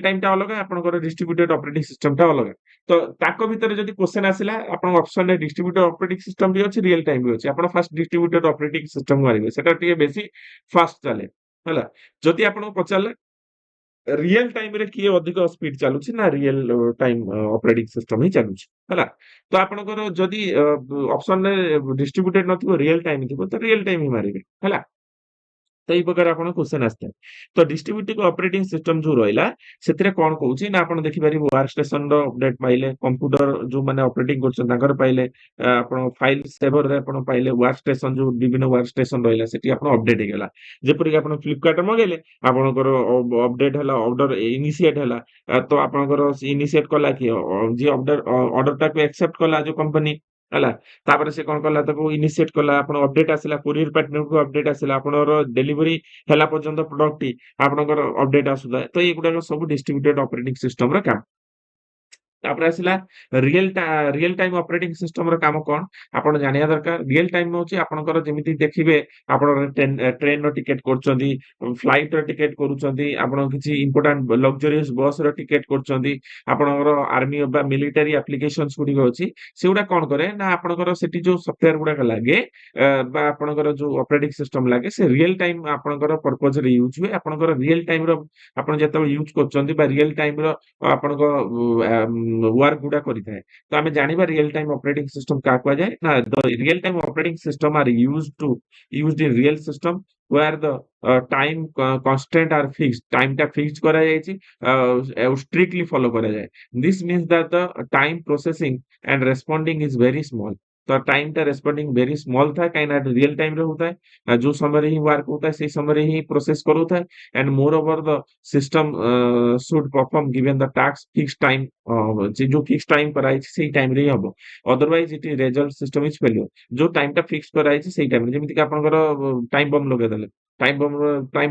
ଟାଇମ ଟା ଅଲଗା ଆପଣଙ୍କର ଡିଷ୍ଟ୍ରିବ୍ୟୁଟେଡ ଅପରେଟିଂ ସିଷ୍ଟମ ଟା ଅଲଗା। ତ ତାଙ୍କ ଭିତରେ ଯଦି କ୍ୱେଶ୍ଚନ ଆସିଲା ଆପଣଙ୍କ ଅପସନରେ ଡିଷ୍ଟ୍ରିବ୍ୟୁଟର ଅପରେଟିଂ ସିଷ୍ଟମ ବି ଅଛି ରିଅଲ ଟାଇମ ବି ଅଛି। ଆପଣ ଫାଷ୍ଟ ଡିଷ୍ଟ୍ରିବ୍ୟୁଟର ଅପରେଟିଂ ସିଷ୍ଟମ ମାରିବେ ସେଟା ଟିକେ ବେଶୀ ଫାଷ୍ଟ ଚାଲେ ହେଲା। ଯଦି ଆପଣଙ୍କୁ ପଚାରିଲା ରିଅଲ ଟାଇମ ରେ କିଏ ଅଧିକ ସ୍ପିଡ ଚାଲୁଛି ନା ରିଅଲ ଟାଇମ ଅପରେଟିଂ ସିଷ୍ଟମ ହିଁ ଚାଲୁଛି ହେଲା। ତ ଆପଣଙ୍କର ଯଦି ଅପସନରେ ଡିଷ୍ଟ୍ରିବ୍ୟୁଟେଡ ନଥିବ ରିଅଲ ଟାଇମ ଥିବ ତ ରିଅଲ ଟାଇମ ହିଁ ମାରିବେ ହେଲା। ତ ଏଇ ପ୍ରକାର ଆପଣ କ୍ୱେଶ୍ଚନ ଆସିଥାଏ। ତ ଡିଷ୍ଟ୍ରିବ୍ୟୁଟିଭ ଅପରେଟିଂ ସିଷ୍ଟମ ଯୋଉ ରହିଲା ସେଥିରେ କଣ କହୁଛି ନା ଆପଣ ଦେଖିପାରିବେ ୱାର୍କ ଷ୍ଟେସନ ର ଅପଡେଟ ପାଇଲେ କମ୍ପ୍ୟୁଟର ଯୋଉମାନେ ଅପରେଟିଂ କରୁଛନ୍ତି ତାଙ୍କର ପାଇଲେ ଆପଣ ଫାଇଲ ସେଭରରେ ଆପଣ ପାଇଲେ ୱାର୍କ ଷ୍ଟେସନ ଯୋଉ ବିଭିନ୍ନ ୱାର୍କ ଷ୍ଟେସନ ରହିଲା ସେଠି ଆପଣ ଅପଡେଟ ହେଇଗଲା। ଯେପରିକି ଆପଣ ଫ୍ଲିପକାର୍ଟ ମଗେଇଲେ ଆପଣଙ୍କର ଅପଡେଟ ହେଲା ଅର୍ଡର ଇନିସିଏଟ ହେଲା। ତ ଆପଣଙ୍କର ଇନିସିଏଟ କଲା କିଏ ଯିଏ ଅର୍ଡରଟାକୁ ଆକ୍ସେପ୍ଟ କଲା ଯୋଉ କମ୍ପାନୀ ହେଲା। ତାପରେ ସେ କଣ କଲା ତାକୁ ଇନିସିଏଟ କଲା ଆପଣ ଅପଡେଟ ଆସିଲା କୋରିଅର ପାର୍ଟନରକୁ ଅପଡେଟ ଆସିଲା ଆପଣଙ୍କର ଡେଲିଭରି ହେଲା ପର୍ଯ୍ୟନ୍ତ ପ୍ରଡକ୍ଟଟି ଆପଣଙ୍କର ଅପଡେଟ ଆସୁଥାଏ। ତ ଏଗୁଡାକ ସବୁ ଡିଷ୍ଟ୍ରିବ୍ୟୁଟେଡ ଅପରେଟିଂ ସିଷ୍ଟମର କାମ। ତାପରେ ଆସିଲା ରିଏଲ ଟାଇମ ଅପରେଟିଂ ସିଷ୍ଟମ ର କାମ କଣ ଆପଣ ଜାଣିବା ଦରକାର। ରିଏଲ ଟାଇମ ହଉଛି ଆପଣଙ୍କର ଯେମିତି ଦେଖିବେ ଆପଣ ଟ୍ରେନ ର ଟିକେଟ କରୁଛନ୍ତି ଫ୍ଲାଇଟ ର ଟିକେଟ କରୁଛନ୍ତି ଆପଣ କିଛି ଇମ୍ପୋର୍ଟାଣ୍ଟ ଲକ୍ଜରିୟସ୍ ବସ ର ଟିକେଟ କରୁଛନ୍ତି ଆପଣଙ୍କର ଆର୍ମି ବା ମିଲିଟାରୀ ଆପ୍ଲିକେସନ ଗୁଡିକ ଅଛି ସେଗୁଡା କଣ କରେ ନା ଆପଣଙ୍କର ସେଠି ଯୋଉ ସଫ୍ଟୱେୟାର ଗୁଡାକ ଲାଗେ ବା ଆପଣଙ୍କର ଯୋଉ ଅପରେଟିଂ ସିଷ୍ଟମ ଲାଗେ ସେ ରିଏଲ ଟାଇମ ଆପଣଙ୍କର ପର୍ପଜରେ ୟୁଜ ହୁଏ। ଆପଣଙ୍କର ରିଏଲ ଟାଇମ ର ଆପଣ ଯେତେବେଳେ ୟୁଜ କରୁଛନ୍ତି ବା ରିଏଲ ଟାଇମ ର ଆପଣଙ୍କ ୱାର୍କ ଗୁଡା କରିଥାଏ। ତ ଆମେ ଜାଣିବା ରିଏଲ ଟାଇମ ଅପରେଟିଂ ସିଷ୍ଟମ କାହା କୁହାଯାଏ ନା the real time operating system are used in real system where the time constant are fixed time ଟା fixed କରାଯାଇଛି strictly follow କରାଯାଏ। This means that the time processing and responding is very small। ତ time ଟା ରେସ୍ପଣ୍ଡିଂ very small ଥାଏ କାହିଁକିନା real ଟାଇମରେ ହଉଥାଏ ଯୋଉ ସମୟରେ ହିଁ ୱାର୍କ ହଉଥାଏ ସେଇ ସମୟରେ ହିଁ ପ୍ରୋସେସ କରୁଥାଏ and moreover the system should perform given the task fixed time जो फिक्स टाइम कराइछि सेई टाइम रे ही हबो। Otherwise it result system is failure. जो टाइम टा फिक्स कराइछि सेई टाइम रे जेमिति कि आपनकर टाइम बम लगे देले टाइम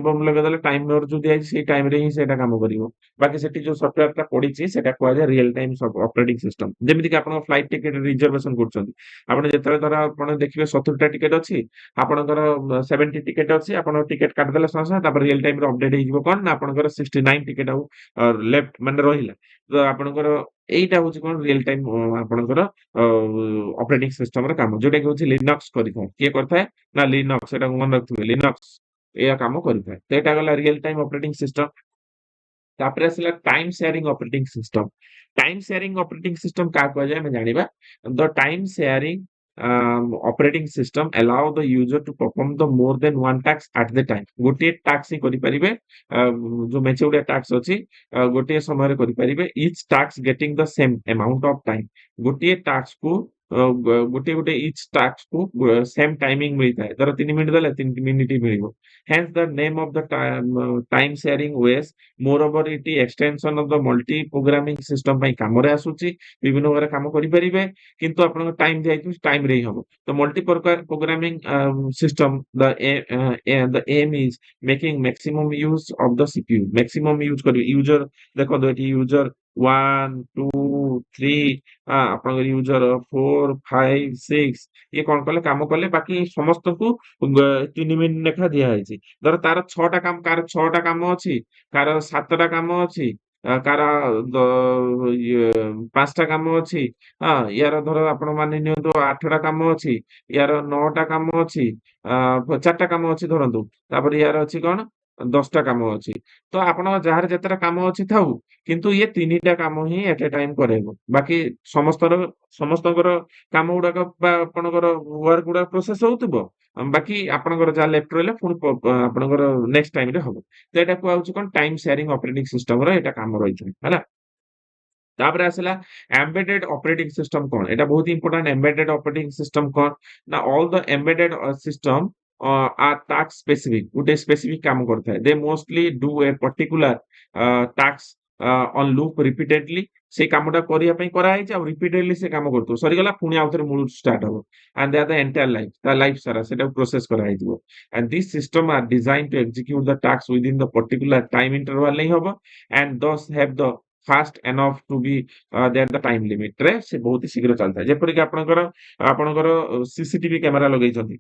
बम लगे देले टाइमर जो दिया सेई टाइम रे ही सेटा काम करिवो। बाकी सेठी जो सॉफ्टवेयर टा पडिछि सेटा कुआ जाय रियल टाइम ऑपरेटिंग सिस्टम। जेमिति कि आपन फ्लाइट टिकट रिजर्वेशन करछन्ती आपण जेतरे धर आपण देखिबे 70 टा टिकट अछि आपनकर 70 टिकट अछि आपण टिकट काट देले संसा तापर रियल टाइम रे अपडेट हेजिबो कोन ना आपनकर 69 टिकट आउ लेफ्ट माने रहिला। ତ ଆପଣଙ୍କର ଏଇଟା ହଉଛି କଣ ରିଏଲ ଟାଇମ ଆପଣଙ୍କର ଅପରେଟିଂ ସିଷ୍ଟମ ର କାମ ଯୋଉଟା କି ହଉଛି ଲିନକ୍ସ କରିଥାଏ। କିଏ କରିଥାଏ ନା ଲିନକ୍ସ ସେଟା ମନେ ରଖିଥିବେ ଲିନକ୍ସ ଏଇଆ କାମ କରିଥାଏ। ତ ଏଇଟା ଗଲା ରିଏଲ ଟାଇମ ଅପରେଟିଂ ସିଷ୍ଟମ। ତାପରେ ଆସିଲା time sharing operating system. Time sharing operating system କାହା କୁହାଯାଏ ଆମେ ଜାଣିବା। The time sharing operating system allow the user to perform the more than one task at the time। ଗୋଟିଏ ଟାସ୍କ ହିଁ କରିପାରିବେ ଯୋଉ ମେଞ୍ଚେ ଗୁଡିଏ ଟାସ୍କ ଅଛି ଗୋଟିଏ ସମୟରେ କରିପାରିବେ each task getting the same amount of time। ଗୋଟିଏ ଟାସ୍କ କୁ ଗୋଟିଏ ଗୋଟେ each task କୁ ସେମ୍ ଟାଇମିଂ ମିଳିଥାଏ ଧର 3 ମିନିଟ୍ ଦେଲେ 3 ମିନିଟ୍ ହିଁ ମିଳିବ। hence the name of the time sharing ways। moreover it extension of the multi programming system ପାଇଁ କାମରେ ଆସୁଛି ବିଭିନ୍ନ ପ୍ରକାର କାମ କରିପାରିବେ କିନ୍ତୁ ଆପଣଙ୍କ ଟାଇମ ଦିଆଯାଇଥିବ ଟାଇମ ରେ ହିଁ ହବ। ତ multi programming system the aim is making maximum use of the CPU। maximum use କରିବେ ୟୁଜର ଦେଖନ୍ତୁ ଏଠି ୟୁଜର 1 2 3 ଆପଣଙ୍କର ୟୁଜର 4 5 6 ଇଏ କଣ କଲେ କାମ କଲେ ବାକି ସମସ୍ତଙ୍କୁ 3 ମିନିଟ୍ ଲେଖା ଦିଆଯାଇଛି। ଧର ତାର 6ଟା କାମ କାର 6ଟା କାମ ଅଛି କାର 7ଟା କାମ ଅଛି କାର 5ଟା କାମ ଅଛି ୟାର ଧର ଆପଣ ମାନି ନିଅନ୍ତୁ 8ଟା କାମ ଅଛି ୟାର 9ଟା କାମ ଅଛି 4ଟା କାମ ଅଛି ଧରନ୍ତୁ ତାପରେ ୟାର ଅଛି କଣ 10ଟା କାମ ଅଛି। ତ ଆପଣ ଯାହାର ଯେତେଟା କାମ ଅଛି ଥାଉ କିନ୍ତୁ ଇଏ 3ଟା କାମ ହିଁ ଏଟ ଏ ଟାଇମ କରେଇବ। ବାକି ସମସ୍ତଙ୍କର କାମ ଗୁଡାକ ବା ଆପଣଙ୍କର ୱାର୍କ ଗୁଡାକ ପ୍ରୋସେସ ହଉଥିବ ବାକି ଆପଣଙ୍କର ଯାହା ଲେଫ୍ଟ ରହିଲା ପୁଣି ଆପଣଙ୍କର ନେକ୍ସଟ ଟାଇମ ରେ ହବ। ତ ଏଟା କୁହାଯାଉଛି କଣ ଟାଇମ ସେୟାରିଂ ଅପରେଟିଂ ସିଷ୍ଟମ ର ଏଟା କାମ ରହିଛି ହେଲା। ତାପରେ ଆସିଲା ଏମ୍ବେଡେଡ ଅପରେଟିଂ ସିଷ୍ଟମ କଣ ଏଟା ବହୁତ ଇମ୍ପୋର୍ଟାଣ୍ଟ। ଏମ୍ବେଡେଡ ଅପରେଟିଂ ସିଷ୍ଟମ କଣ ନା all the embedded system are task specific ଗୋଟେ ସ୍ପେସିଫିକ କାମ କରିଥାଏ। They mostly do a particular task on loop repeatedly से कामटा करिया पई करा है आ रिपीटेडली से काम करतो सरी गला पुनी आउथरे मूल स्टार्ट हो and they are the entire life the life सारा सेटा प्रोसेस करा है दियो and this system are design to execute the task within the particular time interval नहीं होबो and this have the fast enough to be there the time limit रे से बहुत ही शीघ्र चलता है जेपरि कि आपनकर सीसीटीवी कैमरा लगै छथि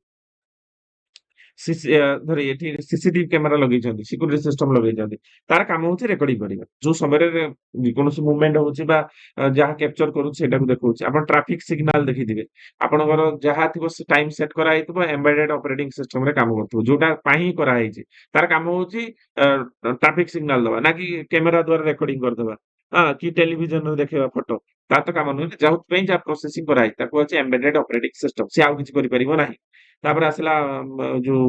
ଧର ଏଠି ସିସିଟିଭି କ୍ୟାମେରା ଲଗେଇଛନ୍ତି ସିକ୍ୟୁରିଟି ସିଷ୍ଟମ ଲଗେଇଛନ୍ତି ତାର କାମ ହଉଛି ରେକର୍ଡିଂ କରିବା ଯୋଉ ସମୟରେ କୌଣସି ମୁଭମେଣ୍ଟ ହଉଛି ବା ଯାହା କ୍ୟାପଚର କରୁଛି ସେଟାକୁ ଦେଖଉଛି ଆପଣ ଟ୍ରାଫିକ ସିଗ୍ନାଲ ଦେଖିଥିବେ ଆପଣଙ୍କର ଯାହା ଥିବ ଟାଇମ ସେଟ କରାହେଇଥିବ ଏମ୍ବେଡେଡ ଅପରେଟିଂ ସିଷ୍ଟମରେ କାମ କରୁଥିବ ଯୋଉଟା ପାଇଁ ହିଁ କରାହେଇଛି ତାର କାମ ହଉଛି ଟ୍ରାଫିକ ସିଗ୍ନାଲ ଦବା ନା କି କ୍ୟାମେରା ଦ୍ୱାରା ରେକର୍ଡିଂ କରିଦବା କି ଟେଲିଭିଜନରେ ଦେଖେଇବା ଫଟୋ ତାର ତ କାମ ନୁହେଁ ଯୋଉଥିପାଇଁ ଯାହା ପ୍ରୋସେସିଂ କରାହେଇଛି ତାକୁ ହଉଛି ଏମ୍ବେଡେଡ ଅପରେଟିଂ ସିଷ୍ଟମ ସେ ଆଉ କିଛି କରିପାରିବ ନାହିଁ ତାପରେ ଆସିଲା ଯୋଉ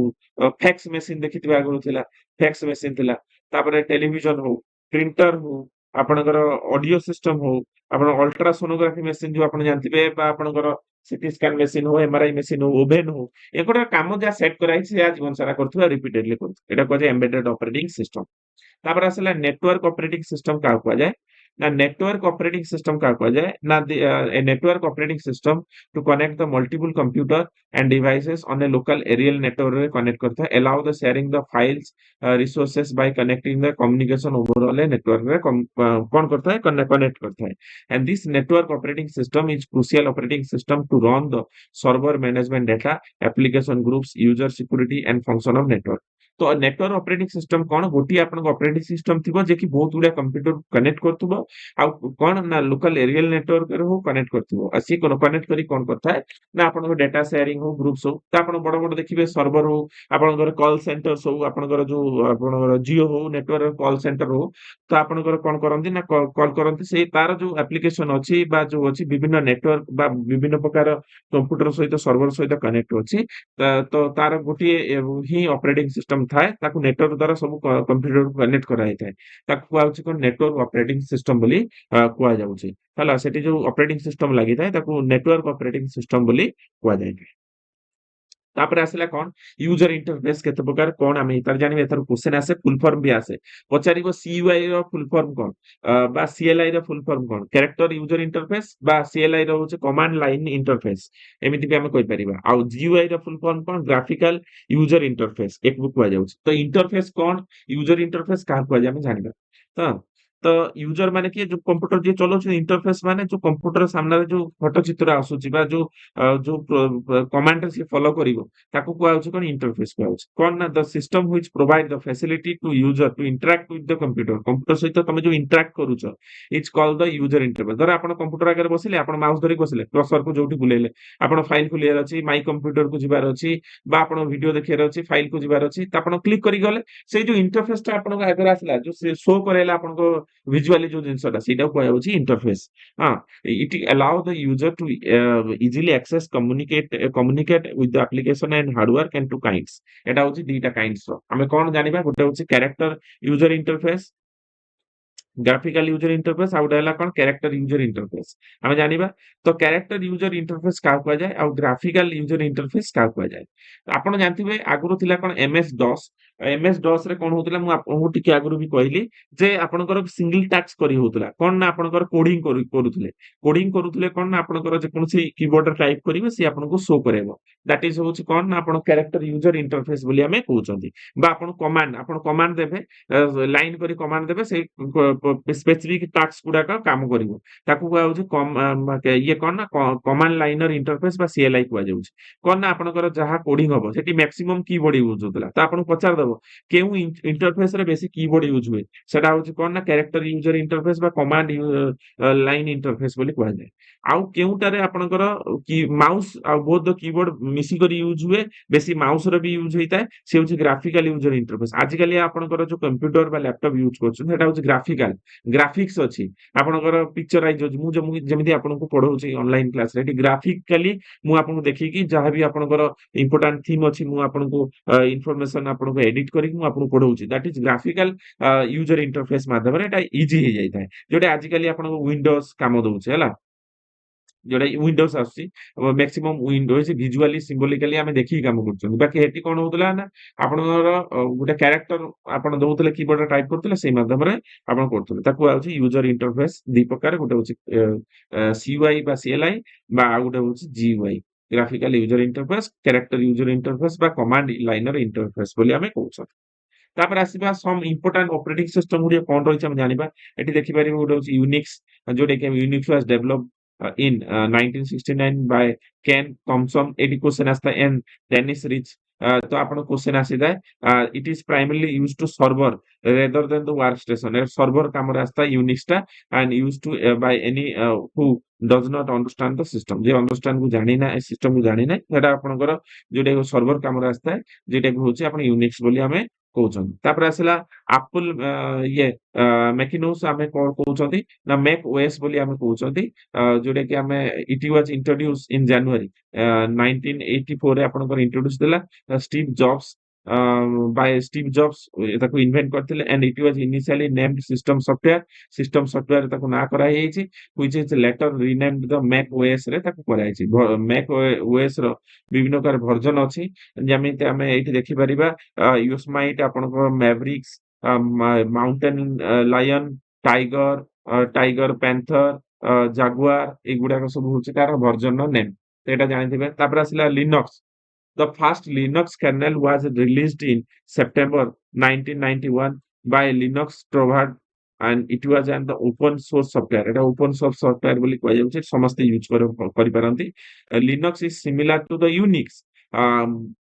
ଫ୍ୟାକ୍ସ ମେସିନ ଦେଖିଥିବେ ଆଗରୁ ଥିଲା ଫ୍ୟାକ୍ସ ମେସିନ ଥିଲା ତାପରେ ଟେଲିଭିଜନ ହଉ ପ୍ରିଣ୍ଟର ହଉ ଆପଣଙ୍କର ଅଡିଓ ସିଷ୍ଟମ ହଉ ଆପଣ ଅଲ୍ଟ୍ରାସୋନୋଗ୍ରାଫି ମେସିନ ଯୋଉ ଆପଣ ଜାଣିଥିବେ ବା ଆପଣଙ୍କର ସିଟି ସ୍କାନ ମେସିନ ହଉ ଏମଆରଆଇ ମେସିନ ହଉ ଓଭେନ ହଉ ଏଗୁଡା କାମ ଯାହା ସେଟ୍ କରାଯାଇଛି ସେ ଜୀବନ ସାରା କରୁଥିବା ରିପିଟେଡଲି କରୁଥିବା ଏଟା କୁହାଯାଏ ଏମ୍ବେଡେଡ ଅପରେଟିଂ ସିଷ୍ଟମ ତାପରେ ଆସିଲା ନେଟୱାର୍କ ଅପରେଟିଂ ସିଷ୍ଟମ କାହାକୁ କୁହାଯାଏ ନା ନେଟୱାର୍କ ଅପରେଟିଂ ସିଷ୍ଟମ କାହାକୁ କୁହାଯାଏ ନା a network operating system to connect the multiple computer and devices on a local aerial network रे connect करता है allow the sharing the files resources by connecting the communication overall a network रे कौन करता है connect करता है and this network operating system is crucial operating system to run the server management data application groups user security and function of network तो network operating system कौन गोटी आपन ऑपरेटिंग सिस्टम थिबो जे कि बहुत गुडा कंप्यूटर कनेक्ट करथबो आ कौन ना लोकल एरियल नेटवर्क रे हो कनेक्ट करथबो असी कोन कनेक्ट करी कोन करता है ना आपन डेटा शेयरिंग हो ग्रुप्स हो त आपन बड़ बड़ देखिबे सर्वर हो आपन कॉल सेंटर्स हो आपन जो आपन जियो हो नेटवर्क कॉल सेंटर हो तो आपन कोन करंती ना कॉल करंती से तार जो एप्लीकेशन अछि बा जो अछि विभिन्न नेटवर्क बा विभिन्न प्रकार कंप्यूटर सहित सर्वर सहित कनेक्ट अछि तो तार गोटी ही ऑपरेटिंग सिस्टम थाए ताकू नेटवर्क द्वारा सब कंप्यूटर को कनेक्ट कराई थाए ताकू कुआ होछि कोन नेटवर्क ऑपरेटिंग सिस्टम बोली कुआ जाउछि हला सेठी जो ऑपरेटिंग सिस्टम लागि थाए ताकू नेटवर्क ऑपरेटिंग सिस्टम बोली कुआ जाय तापर आसला कौन यूजर इंटरफेस केते प्रकार कौन आमे तार जानिबे एथर क्वेश्चन आसे फुल फॉर्म भी आसे पचारिबो सीयूआई रो फुल फॉर्म कौन बा सीएलआई रो फुल फॉर्म कौन कैरेक्टर यूजर इंटरफेस बा सीएलआई रो होचे कमांड लाइन इंटरफेस एमिति भी हमें कहि परिबा आ जीयूआई रो फुल फॉर्म कौन ग्राफिकल यूजर इंटरफेस एक बुक आ जाउछ तो इंटरफेस कौन यूजर इंटरफेस का को जामे जानिबा तो तो यूजर माने कि जो कंप्यूटर जे चलो इंटरफेस माने जो कंप्यूटर सामने जो फोटो चित्र आसुची बा जो कमांड से फॉलो करिवो ताकू कुआ होछि कोन इंटरफेस कुआ होछि कोन ना the system which provide the facility to user to interact with the computer सहित तमे जो इंटरैक्ट करूछ it's called the user interface धर आपण कंप्यूटर आगे बसिले आपण माउस धरि बसिले कर्सर को जोठी बुलेले आपण फाइल खुलियार अछि माय कंप्यूटर को जिबार अछि बा आपण वीडियो देखियार अछि फाइल को जिबार अछि त आपण क्लिक करि गले से जो इंटरफेस ता आपण आगे आसला जो शो करेला आपण को विजुअली जो जिनसटा सेटा कुआ होछि इंटरफेस हां it allow the user to easily access communicate with the application and hardware and two kinds eta hochi dita kinds ro ame kon janiba gote hochi character user interface graphical user interface आ उडाला कोन character user interface हमें जानिबा तो character user interface का कुआ जाय आ graphical user interface का कुआ जाय आपण जानथिबे आगुरु थिला कोन एमएस डॉस रे कोन होतला मु आपन टिके आगुरु भी कहली जे आपनकर सिंगल टास्क करी होतला कोन ना आपनकर कोडिंग करूथले कोन ना आपनकर जे कोनसी कीबोर्ड रे टाइप करिवे से आपनको शो करेबो दैट इज होची कोन ना आपन कैरेक्टर यूजर इंटरफेस बोली हमें कहउचंदी बा आपन कमांड देबे लाइन करी कमांड देबे से स्पेसिफिक टास्क गुडा का काम करिवो ताकू कुआ होची ये कोन ना कमांड लाइनर इंटरफेस बा सीएलआई कुआ जाउची कोन ना आपनकर जहा कोडिंग होबो सेठी मैक्सिमम कीबोर्ड यूज होतला त आपन पचार दबो केउ इंटरफेस रे बेसी कीबोर्ड यूज हुए सेटा होची कोन ना कैरेक्टर यूजर इंटरफेस बा कमांड लाइन इंटरफेस बोली कुआ जाय आउ केउटारे आपनकर की माउस आ बोथ द कीबोर्ड मिसी करी यूज हुए बेसी माउस रे भी यूज होइता से होची ग्राफिकल यूजर इंटरफेस आजिकली आपनकर जो कंप्यूटर बा लैपटॉप यूज करछन सेटा होची ग्राफिकल ग्राफिक्स अछि आपनकर पिक्चराइज होची मु जेमिति आपनको पढौची ऑनलाइन क्लास रे ग्राफिकली मु आपनको देखि कि जहां भी आपनकर इंपोर्टेंट थीम अछि मु आपनको इंफॉर्मेशन आपनको एडिट करी मु आपनको पढौची that is graphical user interface माध्यम रे एटा इजी हे जाइता है जोटा आजिकली आपनको विंडोज काम दउछ हैला जोटा विंडोज आसुची मैक्सिमम विंडोज विजुअली सिंबॉलिकली आमे देखि काम करछन बाकी हेटी कोन होतला ना आपनर गुटे कैरेक्टर आपन दउतले कीबोर्ड टाइप करतले सेही माध्यम रे आपन करतले ताकू आउची यूजर इंटरफेस दी प्रकार गुटे होची सीयूआई बा सीएलआई बा आ गुटे होची GUI graphical user interface character user interface बा कमांड लाइनर इंटरफेस बोली आमे कहउछ तापर आसीबा सम इंपोर्टेंट ऑपरेटिंग सिस्टम गुडी कोन रहिछ हम जानिबा एटी देखि परिबो गुडी होची यूनिक्स जोटा कि Unix was developed in 1969 by Ken Thompson AT question आस्ता एंड डेनिस रिच तो आपण क्वेश्चन आसी जाय it is primarily used to server rather than the workstation ए सर्वर काम रास्ता यूनिक्स टा and used to buy any who does not understand the system जे अंडरस्टैंड को जानि ना सिस्टम को जानि ना सेटा आपनकर जोटा सर्वर काम रास्ता है जेटा को होची आपण यूनिक्स बोली हमें कहउछन तापर आसला एप्पल ये मैकिनोस आमे कोन कहउछंती ना मैक ओएस बोली आमे कहउछंती जोटा कि आमे it was introduce in January 1984 रे आपनकर इंट्रोड्यूस देला Steve Jobs by Steve Jobs ताको इन्वेंट करथिले and it was initially named system software ताको ना करा हेछि which is later renamed the Mac OS रे ताको करा हेछि मैक ओएस रो विभिन्न प्रकार वर्जन अछि जेमिति आमे एठी देखि परिबा यूसमाइट आपनकर Mavericks Mountain Lion Tiger Panther Jaguar एगुडा सब होछि तार वर्जन नेम एटा जानिथिबे तापर आसिला Linux The first Linux kernel was released in September 1991 by Linux Trovard and it was an open source software. এটা open source software বলি কয়া যাচ্ছে ସମସ୍ତେ ୟୁଜ କରି ପାରନ୍ତି Linux is similar to the Unix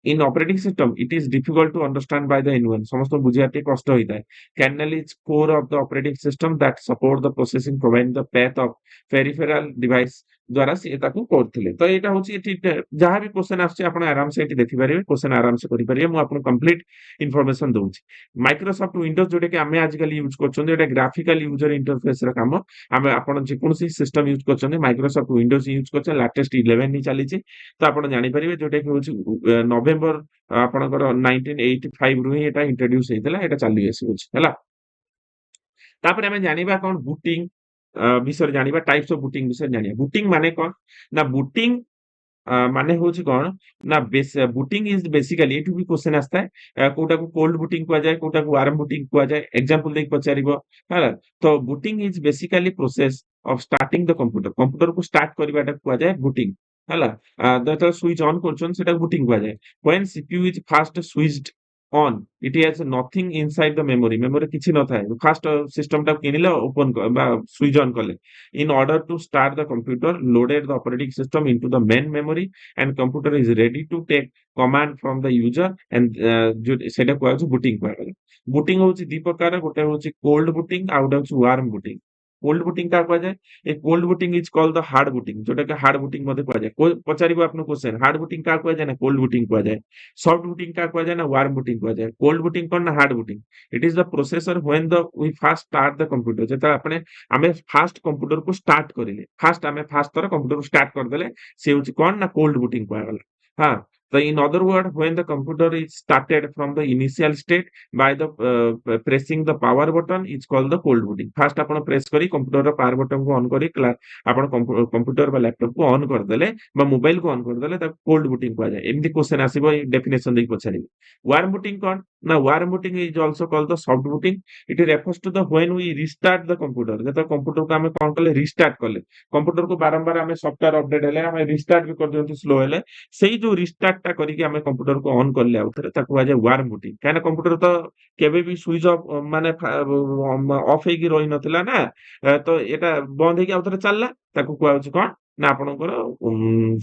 in operating system it is difficult to understand by the anyone ସମସ୍ତ ବୁଝିବା ଟିକେ କଷ୍ଟ ହୋଇଥାଏ kernel is core of the operating system that support the processing provide the path of peripheral device द्वारा से ताकू करथिले तो एटा होची एटी जहां भी क्वेश्चन आछे आपण आराम से एटी देखि परिबे क्वेश्चन आराम से करि परिबे मु आपन कंप्लीट इंफॉर्मेशन दउची माइक्रोसॉफ्ट विंडोज जोटे कि आमे आजकल यूज करछन एटा ग्राफिकल यूजर इंटरफेस रा काम आमे आपण जे कोनसी सिस्टम यूज करछन माइक्रोसॉफ्ट विंडोज यूज करछन लेटेस्ट 11 नि चली छि तो आपण जानि परिबे जोटे कि होची नवंबर आपनकर 1985 रु एटा इंट्रोड्यूस हेतला एटा चालू आसी होची हला तापर आमे जानिबा कोन बूटिंग विषय जानिबा टाइप्स ऑफ बूटिंग विषय जानिबा बूटिंग माने कोन ना बूटिंग माने होची कोन ना बूटिंग इज बेसिकली एटू भी क्वेश्चन आस्ता है कोटा को कोल्ड बूटिंग को जाय कोटा को वार्म बूटिंग को जाय एग्जांपल देख पचारिबो हला तो booting is basically process of starting the computer को स्टार्ट करबाटा को जाय बूटिंग हला द स्विच ऑन करछन सेटा बूटिंग को जाय when CPU is fast switched on it has nothing inside the memory किछि न थाए फास्ट सिस्टम टा किनिले ओपन बा स्विच ऑन करले in order to start the computer loaded the operating system into the main memory and computer is ready to take command from the user and जो सेटा को booting को booting होची दी प्रकार गोटे होची कोल्ड बूटिंग आ गोटे होची वार्म बूटिंग कोल्ड बूटिंग का कहा जाए ए cold booting is called the hard booting जोटा कि हार्ड बूटिंग मध्ये कहा जाए पचारिबो आपन क्वेश्चन हार्ड बूटिंग का कहा जाए ना कोल्ड बूटिंग कहा जाए सॉफ्ट बूटिंग का कहा जाए ना वार्म बूटिंग कहा जाए कोल्ड बूटिंग कोन ना hard booting it is the processor when the we fast start the computer जेता आपने हमें फास्ट कंप्यूटर को स्टार्ट करिले फास्ट हमें फास्ट तरह कंप्यूटर को स्टार्ट कर देले से होची कोन ना कोल्ड बूटिंग कहा गला हां so in other word when the computer is started from the initial state by the pressing the power button it's called the cold booting first आपण प्रेस करी कंप्यूटर रो पावर बटन को on करी आपण computer बा laptop को on कर देले बा मोबाइल को ऑन कर देले त कोल्ड बूटिंग को जाय एमदी क्वेश्चन आसीबो डेफिनेशन देख पछारी वार्म बूटिंग कोन ना warm booting is also called the soft booting it refers to the when we restart the computer जेता कंप्यूटर को हमें कोन करले रिस्टार्ट करले कंप्यूटर को बारंबार हमें सॉफ्टवेयर अपडेट हेले हमें रिस्टार्ट भी कर दियंतु स्लो हेले सेही जो रिस्टार्ट टा करिके हमें कंप्यूटर को ऑन करले आउथरे ताको आजे वार्म बूटिंग काना कंप्यूटर तो केबे भी स्विच ऑफ माने ऑफ हेकी रहि नथिला ना तो एटा बंद हेकी आउथरे चलला ताको कुआउछ कोन ना आपनकर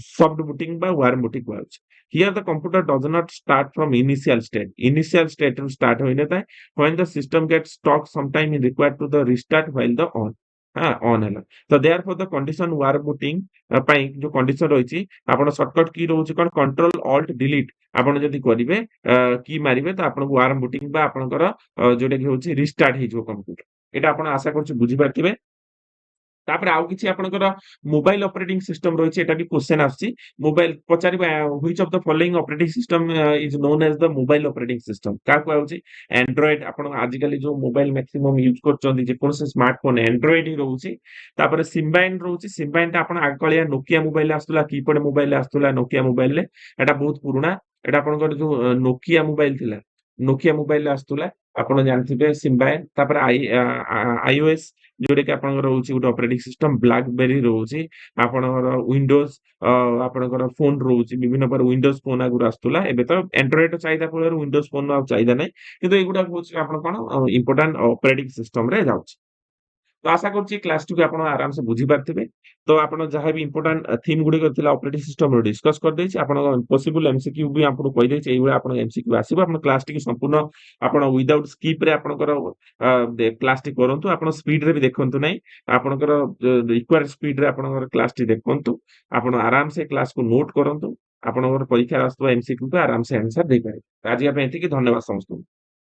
सॉफ्ट बूटिंग बा वार्म बूटिंग कुआउछ here the computer does not start from initial state to start होइने ताय when the system gets stuck some time is required to the restart while the on हां ऑन हैला तो therefore the condition warm booting पई जो condition रहिछि आपण shortcut की रहउछि कोन कंट्रोल ऑल्ट डिलीट आपण जदी करिवे की मारिवे तो आपण वार्म बूटिंग बा आपनकर जोटे कि होछि रिस्टार्ट हि जो कंप्यूटर एटा आपण आशा करछु बुझि पारथिबे ତାପରେ ଆଉ କିଛି ଆପଣଙ୍କର ମୋବାଇଲ ଅପରେଟିଂ ସିଷ୍ଟମ ରହିଛି, ଏଟା ବି କ୍ୱେଶ୍ଚନ ଆସୁଛି। ମୋବାଇଲ ପଚାରିବା which of the following operating system is known as the mobile operating system. କାହାକୁ କୁହାଯାଉଛି? ଆଣ୍ଡ୍ରଏଡ। ଆପଣ ଆଜିକାଲି ଯୋଉ ମୋବାଇଲ ମ୍ୟାକ୍ସିମମ୍ ୟୁଜ କରୁଛନ୍ତି, ଯେକୌଣସି ସ୍ମାର୍ଟଫୋନ ଆଣ୍ଡ୍ରଏଡ ହିଁ ରହୁଛି। ତାପରେ ସିମ୍ବାଇନ ରହୁଛି। ସିମ୍ବାଇନଟା ଆପଣ ଆଗକାଳିଆ ନୋକିଆ ମୋବାଇଲ ଆସୁଥିଲା, କିପ୍ୟାଡ ମୋବାଇଲ ଆସୁଥିଲା ନୋକିଆ ମୋବାଇଲରେ। ଏଟା ବହୁତ ପୁରୁଣା। ଏଟା ଆପଣଙ୍କର ଯୋଉ ନୋକିଆ ମୋବାଇଲ ଥିଲା, ନୋକିଆ ମୋବାଇଲ ଆସୁଥିଲା, ଆପଣ ଜାଣିଥିବେ ସିମ୍ବାଇନ। ତାପରେ ଆଇଓଏସ୍, ଯୋଉଟା କି ଆପଣଙ୍କର ରହୁଛି ଗୋଟେ ଅପରେଟିଂ ସିଷ୍ଟମ। ବ୍ଲାକବେରୀ ରହୁଛି, ଆପଣଙ୍କର ୱିଣ୍ଡୋଜ, ଆପଣଙ୍କର ଫୋନ ରହୁଛି ବିଭିନ୍ନ ପ୍ରକାର। ୱିଣ୍ଡୋଜ ଫୋନ ଆଗରୁ ଆସୁଥିଲା, ଏବେ ତ ଆଣ୍ଡ୍ରଏଡ ଚାହିଦା ଫଳରେ ୱିଣ୍ଡୋଜ ଫୋନ ଆଉ ଚାହିଦା ନାହିଁ, କିନ୍ତୁ ଏଇଗୁଡାକ ହଉଛି ଆପଣ କଣ ଇମ୍ପୋର୍ଟାଣ୍ଟ ଅପରେଟିଂ ସିଷ୍ଟମରେ ଯାଉଛି। ତ ଆଶା କରୁଛି କ୍ଲାସ ଟିକୁ ଆପଣ ଆରାମସେ ବୁଝିପାରିଥିବେ। ତ ଆପଣ ଯାହା ବି ଇମ୍ପୋର୍ଟାଣ୍ଟ ଥିମ୍ ଗୁଡିକ ଥିଲା ଅପରେଟିଂ ସିଷ୍ଟମ ଡିସ୍କସ କରିଦେଇଛି। ଆପଣଙ୍କ ପସିବଲ ଏମସିକ୍ୟୁ ବି ଆପଣଙ୍କୁ କହିଦେଇଛି, ଏଇଭଳିଆ ଆପଣଙ୍କ ଏମସିକ୍ୟୁ ଆସିବ। ଆପଣ କ୍ଲାସ ଟିକୁ ସମ୍ପୂର୍ଣ୍ଣ ଆପଣ ୱିଦାଉଟ୍ ସ୍କିପ ରେ ଆପଣଙ୍କର କ୍ଲାସ ଟି କରନ୍ତୁ। ଆପଣ ସ୍ପିଡ ରେ ବି ଦେଖନ୍ତୁ ନାହିଁ, ଆପଣଙ୍କର ରିକ୍ୱାର୍ଡ ସ୍ପିଡ ରେ ଆପଣଙ୍କର କ୍ଲାସ ଟି ଦେଖନ୍ତୁ। ଆପଣ ଆରାମସେ କ୍ଲାସକୁ ନୋଟ କରନ୍ତୁ। ଆପଣଙ୍କର ପରୀକ୍ଷାରେ ଆସୁଥିବା ଏମସିକ୍ୟୁ କୁ ଆରାମସେ ଆନ୍ସର ଦେଇପାରିବେ। ଆଜିକା ପାଇଁ ଏତିକି, ଧନ୍ୟବାଦ ସମସ୍ତଙ୍କୁ।